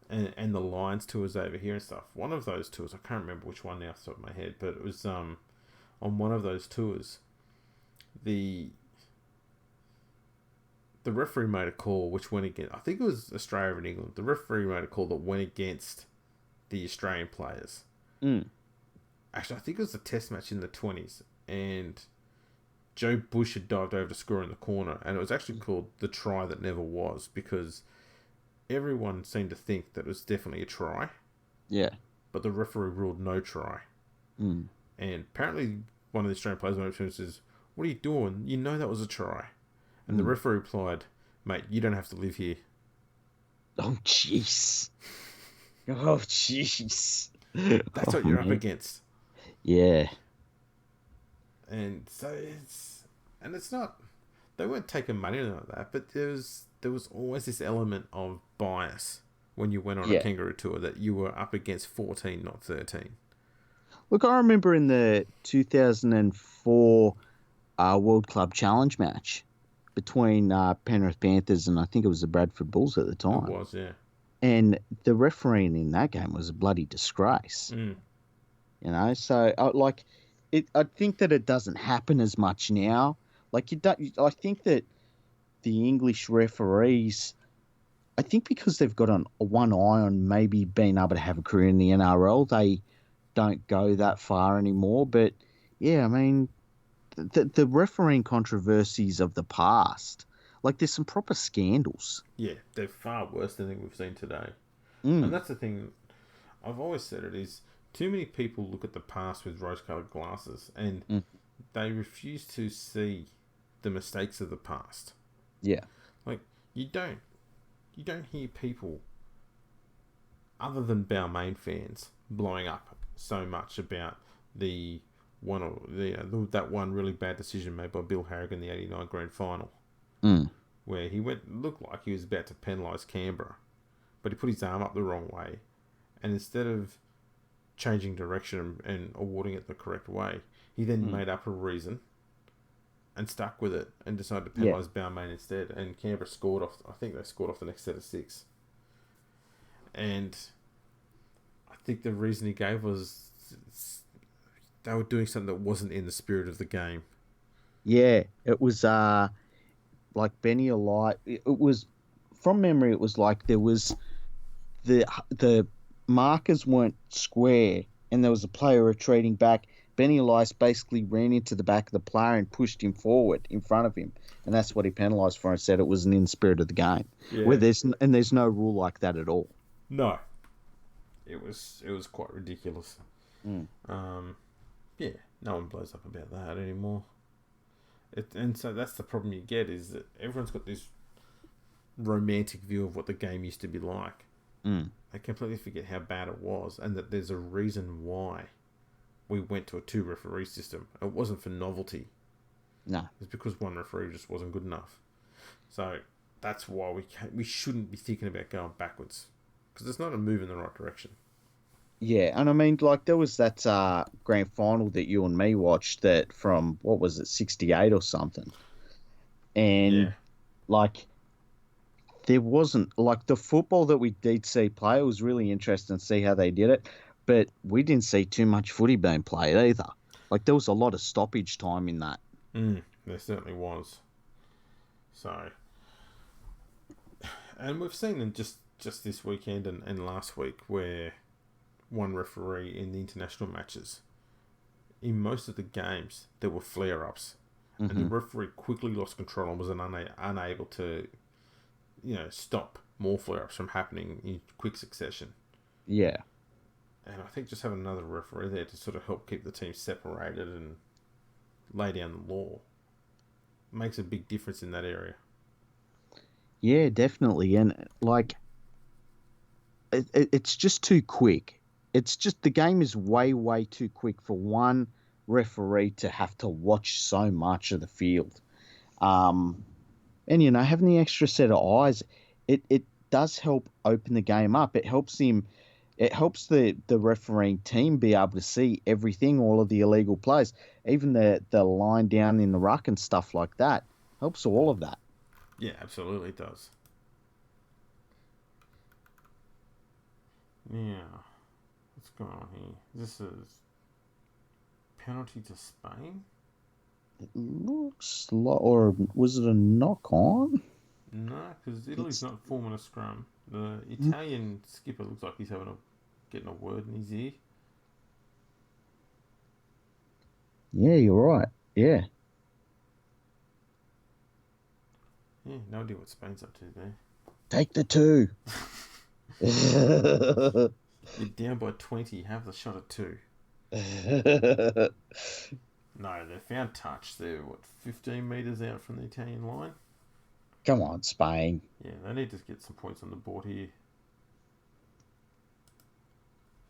and the Lions tours over here and stuff. One of those tours, I can't remember which one now off the top of my head, but it was on one of those tours, the referee made a call which went against. I think it was Australia and England. The referee made a call that went against the Australian players. Mm. Actually, I think it was a test match in the 20s, and Joe Bush had dived over to score in the corner, and it was actually called the try that never was, because everyone seemed to think that it was definitely a try, Yeah. but the referee ruled no try. Mm. And apparently one of the Australian players went up to him and says, "What are you doing? You know that was a try." And the referee replied, "Mate, you don't have to live here." Oh, jeez. Oh, jeez. That's what you're up against. Yeah. And so it's not, they weren't taking money like that, but there was always this element of bias when you went on a kangaroo tour, that you were up against 14, not 13. Look, I remember in the 2004 World Club Challenge match between Penrith Panthers and I think it was the Bradford Bulls at the time. It was, yeah. And the refereeing in that game was a bloody disgrace. Mm. You know, so I think that it doesn't happen as much now. Like I think that the English referees, I think because they've got one eye on maybe being able to have a career in the NRL, they don't go that far anymore. But yeah, I mean, the refereeing controversies of the past, like there's some proper scandals. Yeah, they're far worse than we've seen today. Mm. And that's the thing, I've always said it is, too many people look at the past with rose-coloured glasses, and they refuse to see the mistakes of the past. Yeah. Like, you don't hear people other than Balmain fans blowing up so much about that one really bad decision made by Bill Harrigan in the '89 grand final, where he looked like he was about to penalise Canberra, but he put his arm up the wrong way, and instead of changing direction and awarding it the correct way, he then made up a reason and stuck with it and decided to penalise Balmain instead, and Canberra scored off. I think they scored off the next set of 6. And I think the reason he gave was they were doing something that wasn't in the spirit of the game. Yeah, it was like Benny Alight. It was, from memory, it was like there was the markers weren't square and there was a player retreating back. Benny Elias basically ran into the back of the player and pushed him forward in front of him, and that's what he penalised for and said it wasn't in the spirit of the game. Yeah. Where there's no rule like that at all. No, it was quite ridiculous. Yeah, no one blows up about that anymore. And so that's the problem you get, is that everyone's got this romantic view of what the game used to be like. They completely forget how bad it was, and that there's a reason why we went to a 2-referee system. It wasn't for novelty. No. It's because one referee just wasn't good enough. So that's why we shouldn't be thinking about going backwards, because it's not a move in the right direction. Yeah, and I mean, like, there was that grand final that you and me watched that from, what was it, 68 or something. And, like, there wasn't, like, the football that we did see play, it was really interesting to see how they did it, but we didn't see too much footy being played either. Like, there was a lot of stoppage time in that. There certainly was. So, and we've seen them just this weekend and last week, where one referee in the international matches, in most of the games, there were flare-ups, and the referee quickly lost control and was unable to, stop more flare-ups from happening in quick succession. Yeah. And I think just having another referee there to sort of help keep the team separated and lay down the law makes a big difference in that area. Yeah, definitely. And, like, it's just too quick. It's just, the game is way, way too quick for one referee to have to watch so much of the field. And, having the extra set of eyes, it does help open the game up. It helps him, It helps the refereeing team be able to see everything, all of the illegal plays, even the line down in the ruck and stuff like that. Helps all of that. Yeah, absolutely it does. Now, what's going on here? This is penalty to Spain? It looks like, or was it a knock on? No, because Italy's not forming a scrum. The Italian skipper looks like he's getting a word in his ear. Yeah, you're right. Yeah. Yeah, no idea what Spain's up to there. Take the 2. You're down by 20, have the shot at 2. No, they found touch. They're, 15 metres out from the Italian line? Come on, Spain. Yeah, they need to get some points on the board here.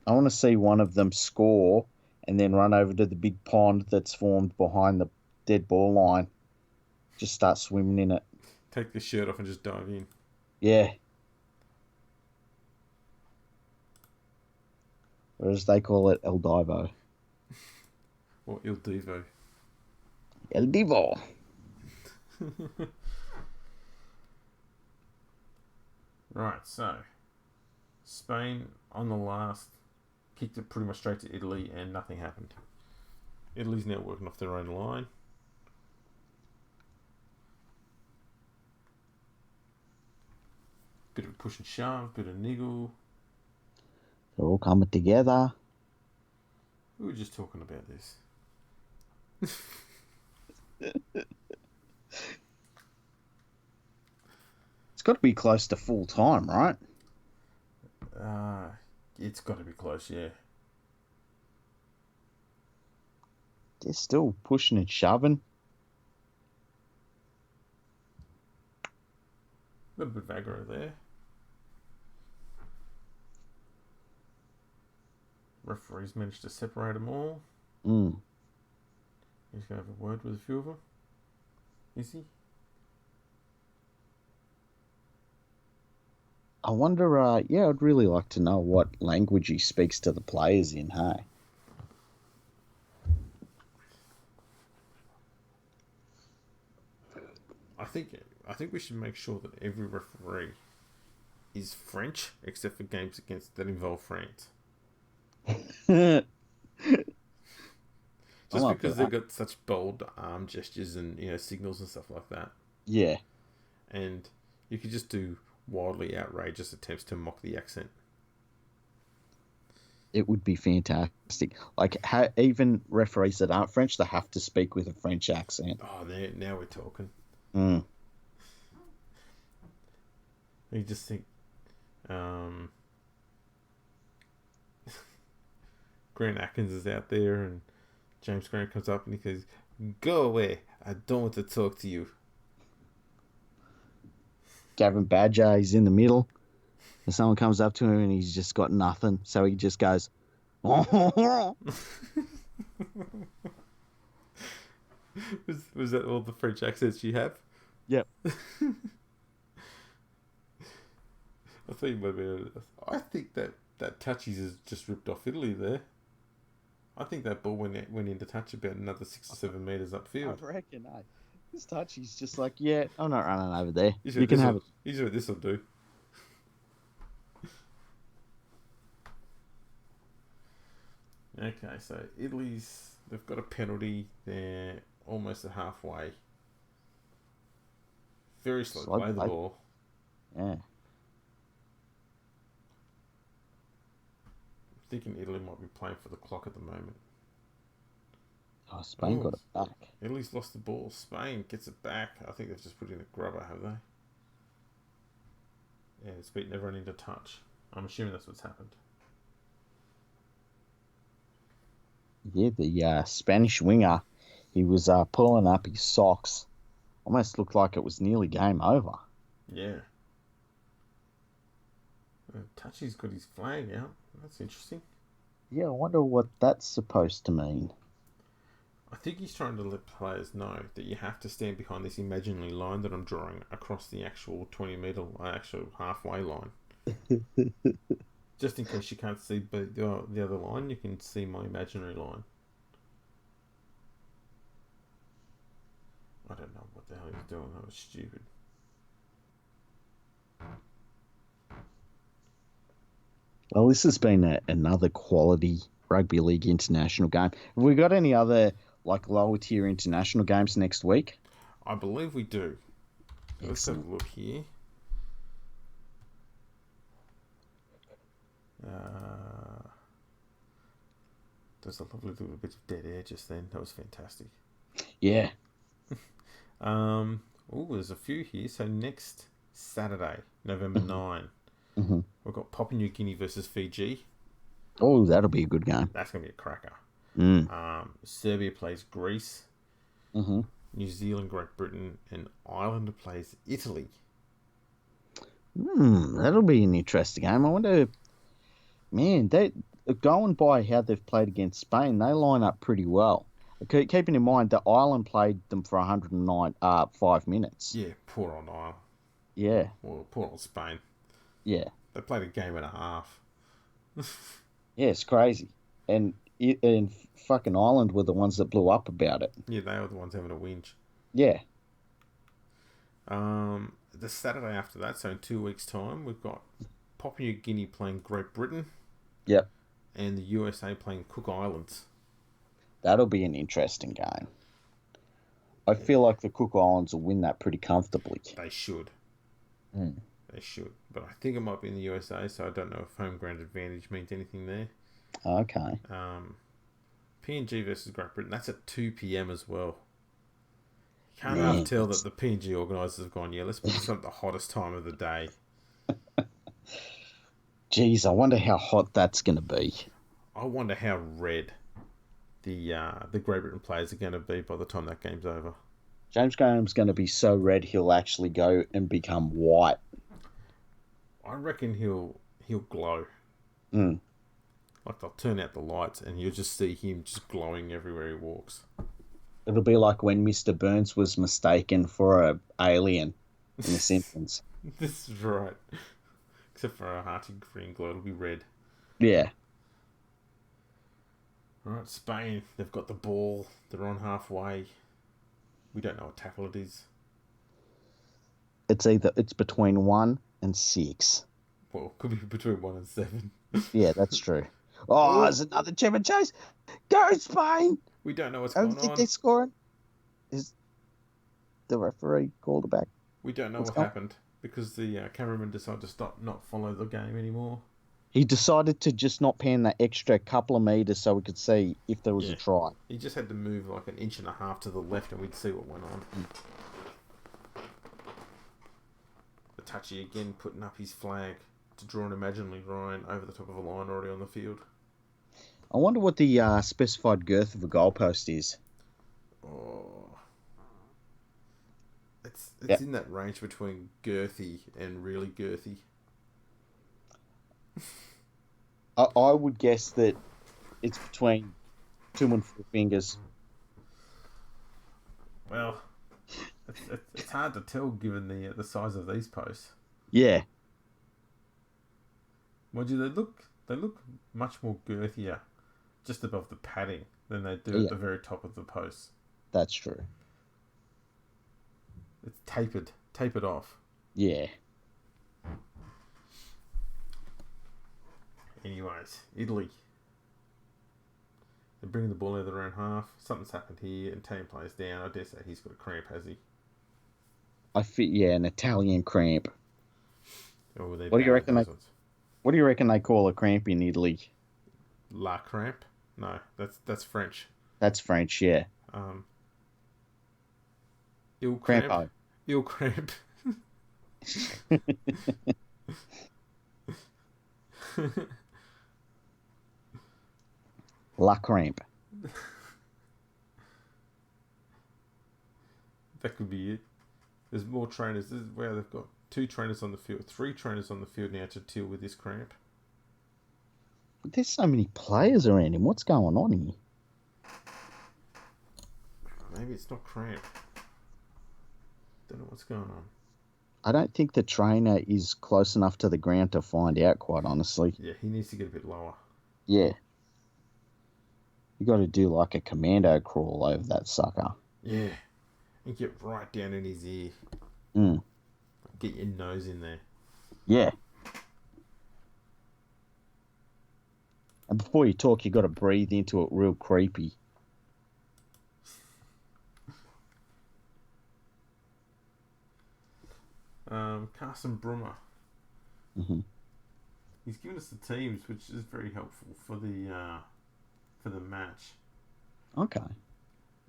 I want to see one of them score and then run over to the big pond that's formed behind the dead ball line. Just start swimming in it. Take the shirt off and just dive in. Yeah. Or as they call it, El Divo. Or Il Divo. El Divo. Right, so Spain on the last kicked it pretty much straight to Italy and nothing happened. Italy's now working off their own line. Bit of a push and shove, bit of niggle. They're all coming together. We were just talking about this. It's got to be close to full time, right? It's got to be close, yeah. They're still pushing and shoving. A little bit of aggro there. Referees managed to separate them all. He's going to have a word with a few of them. Is he? I wonder, I'd really like to know what language he speaks to the players in, hey? I think we should make sure that every referee is French, except for games that involve France. Just because they've got such bold arm gestures and signals and stuff like that. Yeah. And you could just do wildly outrageous attempts to mock the accent. It would be fantastic. Like, even referees that aren't French, they have to speak with a French accent. Oh, now we're talking. You just think, Grant Atkins is out there and James Grant comes up and he goes, "Go away, I don't want to talk to you." Gavin Badger is in the middle. And someone comes up to him and he's just got nothing. So he just goes, Was that all the French accents you have? Yep. I think maybe. I think that Touchies is just ripped off Italy there. I think that ball went into touch about another 6 or 7 metres upfield. I reckon, eh? This Touchy's just like, yeah, I'm not running over there. You can have it. Here's what this will do. Okay, so they've got a penalty. They're almost at halfway. Very slow play the ball. Yeah. Thinking Italy might be playing for the clock at the moment. Oh, Spain got it back. Italy's lost the ball. Spain gets it back. I think they've just put in a grubber, have they? Yeah, it's beaten everyone into touch. I'm assuming that's what's happened. Yeah, the Spanish winger, he was pulling up his socks. Almost looked like it was nearly game over. Yeah. Touchy's got his flag out. That's interesting. Yeah, I wonder what that's supposed to mean. I think he's trying to let players know that you have to stand behind this imaginary line that I'm drawing across the actual 20 metre, actual halfway line. Just in case you can't see the other line, you can see my imaginary line. I don't know what the hell he's doing. That was stupid. Well, this has been another quality rugby league international game. Have we got any other like lower tier international games next week? I believe we do. So let's have a Excellent. look here. There's a lovely little bit of dead air just then. That was fantastic. Yeah. There's a few here. So next Saturday, November 9, Mm-hmm. we've got Papua New Guinea versus Fiji. Oh, that'll be a good game. That's going to be a cracker. Mm. Serbia plays Greece. Mm-hmm. New Zealand, Great Britain, and Ireland plays Italy. That'll be an interesting game. I wonder, man, they going by how they've played against Spain, they line up pretty well. Keeping in mind that Ireland played them for 5 minutes. Yeah, poor old Ireland. Yeah. Well, poor old Spain. Yeah. They played a game and a half. Yeah, it's crazy. And fucking Ireland were the ones that blew up about it. Yeah, they were the ones having a whinge. Yeah. The Saturday after that, so in 2 weeks' time, we've got Papua New Guinea playing Great Britain. Yep. And the USA playing Cook Islands. That'll be an interesting game. I feel like the Cook Islands will win that pretty comfortably. They should. Mm. They should. But I think it might be in the USA, so I don't know if home ground advantage means anything there. Okay. PNG versus Great Britain, that's at 2 p.m. as well. Can't Man, half tell that the PNG organisers have gone, yeah, let's put this at the hottest time of the day. Geez, I wonder how hot that's going to be. I wonder how red the Great Britain players are going to be by the time that game's over. James Graham's going to be so red he'll actually go and become white. I reckon he'll glow. Mm. Like they'll turn out the lights and you'll just see him just glowing everywhere he walks. It'll be like when Mr. Burns was mistaken for an alien in The Simpsons. This is right. Except for a hearty green glow, it'll be red. Yeah. Alright, Spain, they've got the ball. They're on halfway. We don't know what tackle it is. It's between 1 and 6. Well, could be between 1 and 7. Yeah, that's true. Oh, there's another Chevy Chase. Go, Spain! We don't know what's I going don't think on. they're scoring. Is the referee called it back? We don't know what happened because the cameraman decided to not follow the game anymore. He decided to just not pan that extra couple of meters so we could see if there was a try. He just had to move like an inch and a half to the left and we'd see what went on. The touchy again putting up his flag to draw an imaginary line over the top of a line already on the field. I wonder what the specified girth of a goalpost is. Oh, it's in that range between girthy and really girthy. I would guess that it's between 2 and 4 fingers. Well, it's hard to tell given the size of these posts. Yeah. Mind you, they look much more girthier just above the padding than they do at the very top of the posts. That's true. It's tapered off. Yeah. Anyways, Italy. They're bringing the ball into their own half. Something's happened here, and Tane plays down. I dare say he's got a cramp, has he? An Italian cramp. Oh, What do you reckon? What do you reckon they call a cramp in Italy? La cramp? No, that's French. That's French, yeah. Il cramp. Crampo. Il cramp. La cramp. That could be it. There's more trainers. This is where they've got 2 trainers on the field, 3 trainers on the field now to deal with this cramp. There's so many players around him. What's going on here? Maybe it's not cramp. Don't know what's going on. I don't think the trainer is close enough to the ground to find out, quite honestly. Yeah, he needs to get a bit lower. Yeah. You got to do like a commando crawl over that sucker. Yeah. And get right down in his ear. Mm. Get your nose in there. Yeah. And before you talk, you got to breathe into it real creepy. Carson Brummer. Mm-hmm. He's given us the teams, which is very helpful for the match. Okay.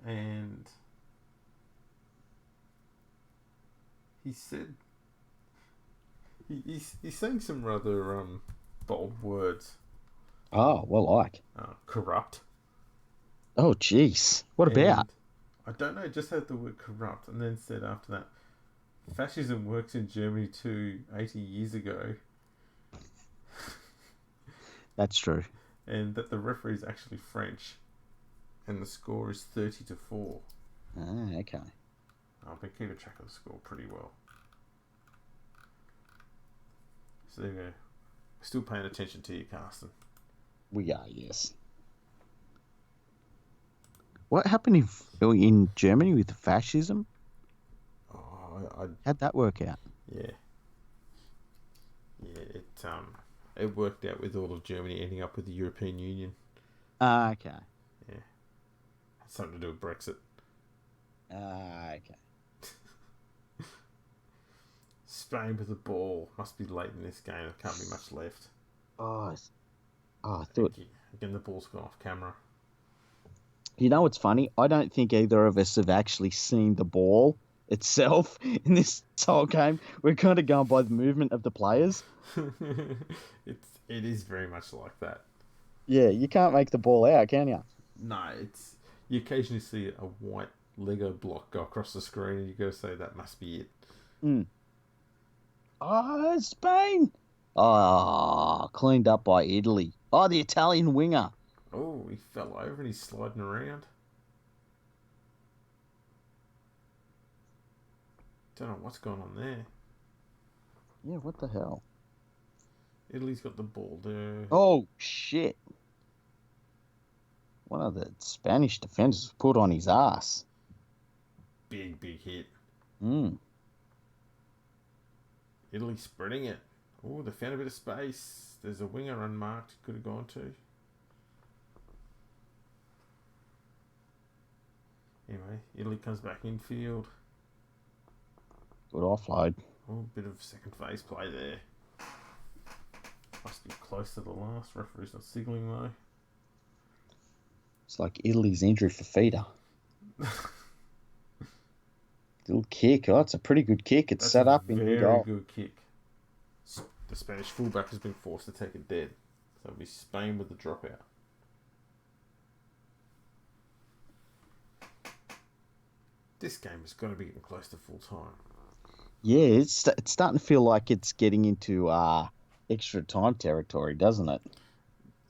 And he said he's saying some rather bold words. Oh, well, like. Corrupt. Oh, jeez. What about? I don't know, just had the word corrupt and then said after that, fascism works in Germany too 80 years ago. That's true. And that the referee is actually French. And the score is 30-4. Ah, okay. I've been keeping track of the score pretty well. So there you go. Still paying attention to you, Carsten. We are, yes. What happened in Germany with fascism? Oh, How'd that work out? Yeah. Yeah, it worked out with all of Germany ending up with the European Union. Ah, okay. Yeah. Had something to do with Brexit. Ah, okay. Spain with the ball. Must be late in this game. There can't be much left. I thought... Again, the ball's gone off camera. You know what's funny? I don't think either of us have actually seen the ball itself in this whole game. We're kind of going by the movement of the players. It is very much like that. Yeah, you can't make the ball out, can you? No, you occasionally see a white Lego block go across the screen and you go say that must be it. Mm. Oh, Spain! Oh, cleaned up by Italy. Oh, the Italian winger. Oh, he fell over and he's sliding around. Don't know what's going on there. Yeah, what the hell? Italy's got the ball there. Oh, shit. One of the Spanish defenders put on his ass. Big hit. Mm. Italy spreading it. Oh, they found a bit of space. There's a winger unmarked. Could have gone to. Anyway, Italy comes back in field. Good offload. Oh, bit of second phase play there. Must be close to the last. Referee's not signalling though. It's like Italy's injury for feeder. Little kick. Oh, it's a pretty good kick. It's set up in goal. Very good kick. The Spanish fullback has been forced to take it dead. So it'll be Spain with the dropout. This game is going to be getting close to full time. Yeah, it's starting to feel like it's getting into extra time territory, doesn't it?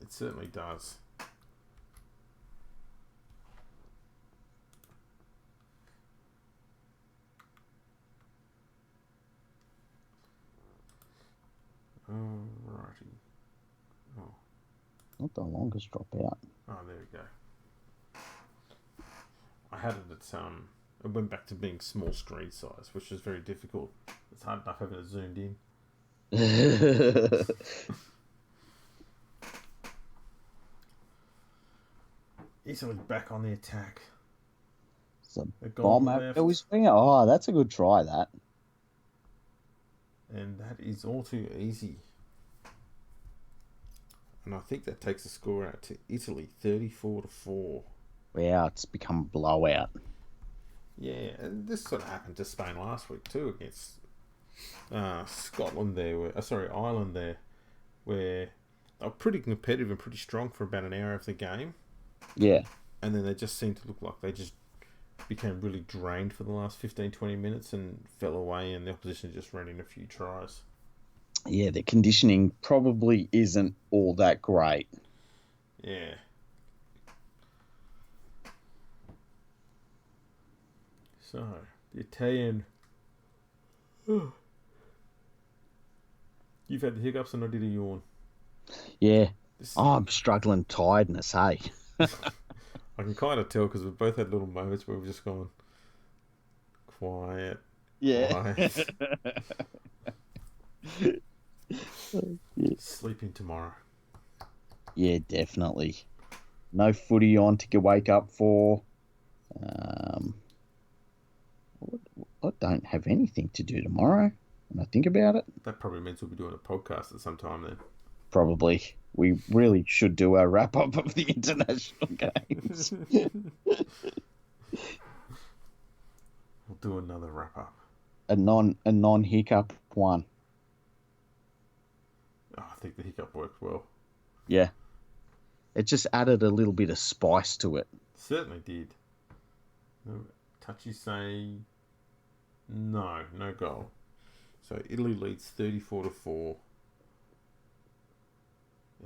It certainly does. Alrighty. Oh. Not the longest dropout. Oh, there we go. I had it at it went back to being small screen size, which was very difficult. It's hard enough having it zoomed in. Italy back on the attack. It's a bomb out. Oh, that's a good try, that. And that is all too easy. And I think that takes the score out to Italy, 34-4. Wow, it's become a blowout. Yeah, and this sort of happened to Spain last week too against Scotland there, Ireland there, where they were pretty competitive and pretty strong for about an hour of the game. Yeah. And then they just seemed to look like they just became really drained for the last 15-20 minutes and fell away, and the opposition just ran in a few tries. Yeah, the conditioning probably isn't all that great. Yeah. So, the Italian You've had the hiccups and I did a yawn. Yeah. This, Oh, I'm struggling tiredness, hey. I can kind of tell because we've both had little moments where we've just gone quiet, quiet. Sleeping tomorrow. Yeah, definitely. No footy on to wake up for. I don't have anything to do tomorrow when I think about it. That probably means we'll be doing a podcast at some time then. Probably. We really should do our wrap up of the international games. We'll do another wrap up. A non hiccup one. Oh, I think the hiccup worked well. Yeah. It just added a little bit of spice to it. Certainly did. Touchy say no goal. So Italy leads 34-4.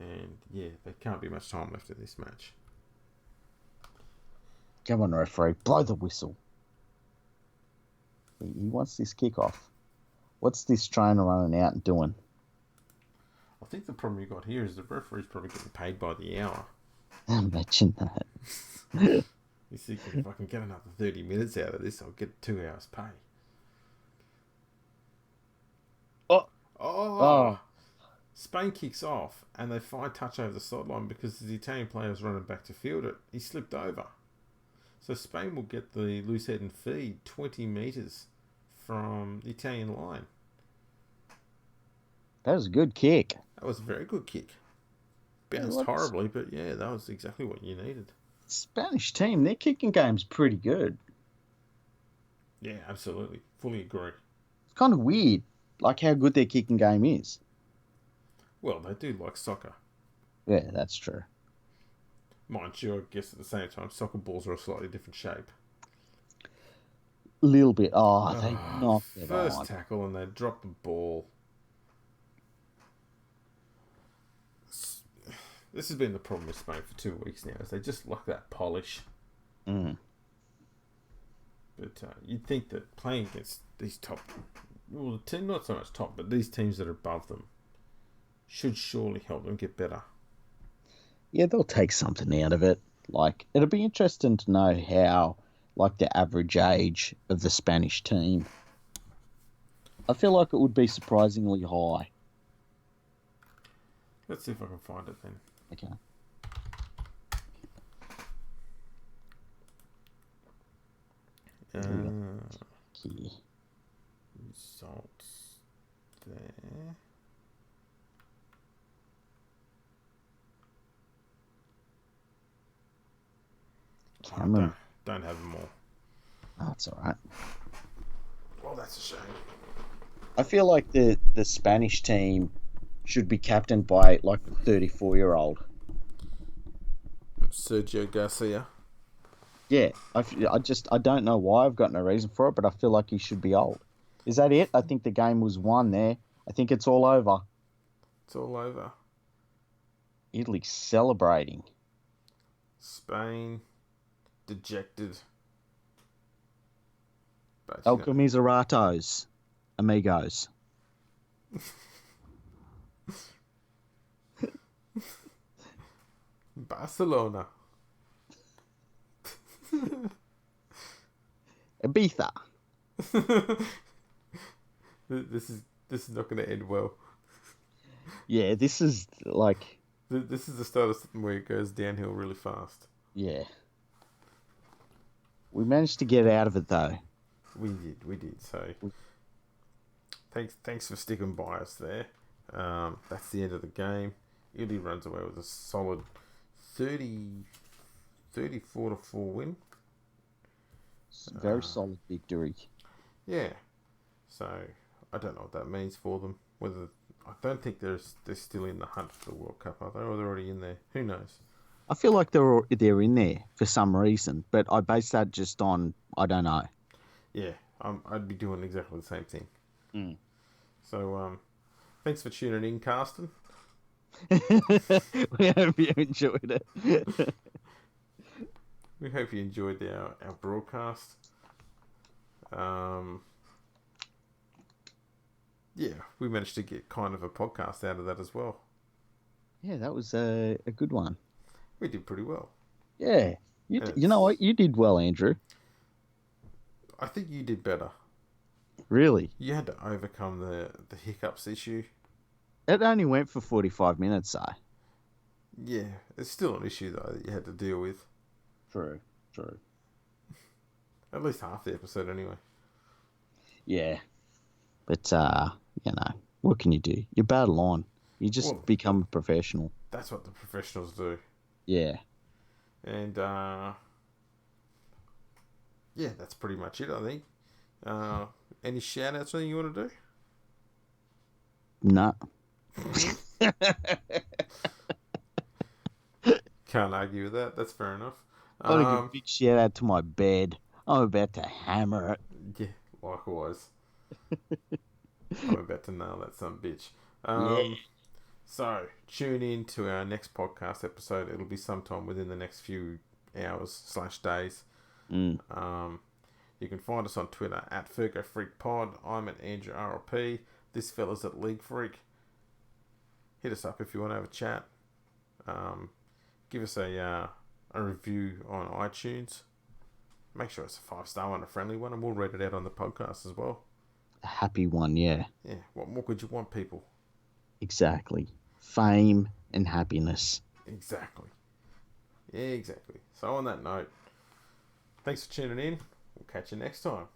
And yeah, there can't be much time left in this match. Come on, referee, blow the whistle. He wants this kickoff. What's this trainer running out and doing? I think the problem you got here is the referee's probably getting paid by the hour. Imagine that. He's thinking, if I can get another 30 minutes out of this, I'll get 2 hours pay. Oh! Spain kicks off and they find touch over the sideline because the Italian player was running back to field it. He slipped over. So Spain will get the loose head and feed 20 metres from the Italian line. That was a good kick. That was a very good kick. Bounced horribly, but yeah, that was exactly what you needed. Spanish team, their kicking game's pretty good. Yeah, absolutely. Fully agree. It's kind of weird, like how good their kicking game is. Well, they do like soccer. Yeah, that's true. Mind you, I guess at the same time, soccer balls are a slightly different shape. A little bit. Oh, they knocked it First on. tackle and they drop the ball. This has been the problem with Spain for 2 weeks now, is they just lack that polish. Mm. But you'd think that playing against these top, well, the team, not so much top, but these teams that are above them, should surely help them get better. Yeah, they'll take something out of it. Like, it'll be interesting to know how, like, the average age of the Spanish team. I feel like it would be surprisingly high. Let's see if I can find it then. Okay. Results there. Cameron. Don't have them all. Oh, that's all right. Well, that's a shame. I feel like the Spanish team should be captained by like a 34-year-old. Sergio Garcia. Yeah, I don't know why. I've got no reason for it, but I feel like he should be old. Is that it? I think the game was won there. I think it's all over. It's all over. Italy celebrating. Spain dejected. El commiseratos, amigos. Barcelona. Ibiza. This is not going to end well. Yeah, this is like... This is the start of something where it goes downhill really fast. Yeah. We managed to get out of it, though. We did. So, thanks for sticking by us there. That's the end of the game. Italy runs away with a solid 34-4 win. Very solid victory. Yeah. So, I don't know what that means for them. Whether I don't think they're still in the hunt for the World Cup, are they? Or they're already in there. Who knows? I feel like they're in there for some reason, but I base that just on, I don't know. Yeah, I'd be doing exactly the same thing. Mm. So, thanks for tuning in, Carsten. We hope you enjoyed it. We hope you enjoyed our broadcast. Yeah, we managed to get kind of a podcast out of that as well. Yeah, that was a good one. We did pretty well. Yeah. You know what? You did well, Andrew. I think you did better. Really? You had to overcome the hiccups issue. It only went for 45 minutes, though. Yeah, it's still an issue though that you had to deal with. True. At least half the episode anyway. Yeah. But, what can you do? You battle on. You just become a professional. That's what the professionals do. Yeah. And, yeah, that's pretty much it, I think. Any shout-outs or anything you want to do? No. Can't argue with that. That's fair enough. I want to give a big shout out to my bed. I'm about to hammer it. Yeah, likewise. I'm about to nail that son bitch. Yeah. So, tune in to our next podcast episode. It'll be sometime within the next few hours/days. You can find us on Twitter at Fergo Freak Pod. I'm at Andrew RLP. This fella's at League Freak. Hit us up if you want to have a chat. Give us a review on iTunes. Make sure it's a 5-star one, a friendly one, and we'll read it out on the podcast as well. A happy one, yeah. Yeah, what more could you want, people? Exactly. Fame and happiness. Exactly. Yeah, exactly. So on that note, thanks for tuning in. We'll catch you next time.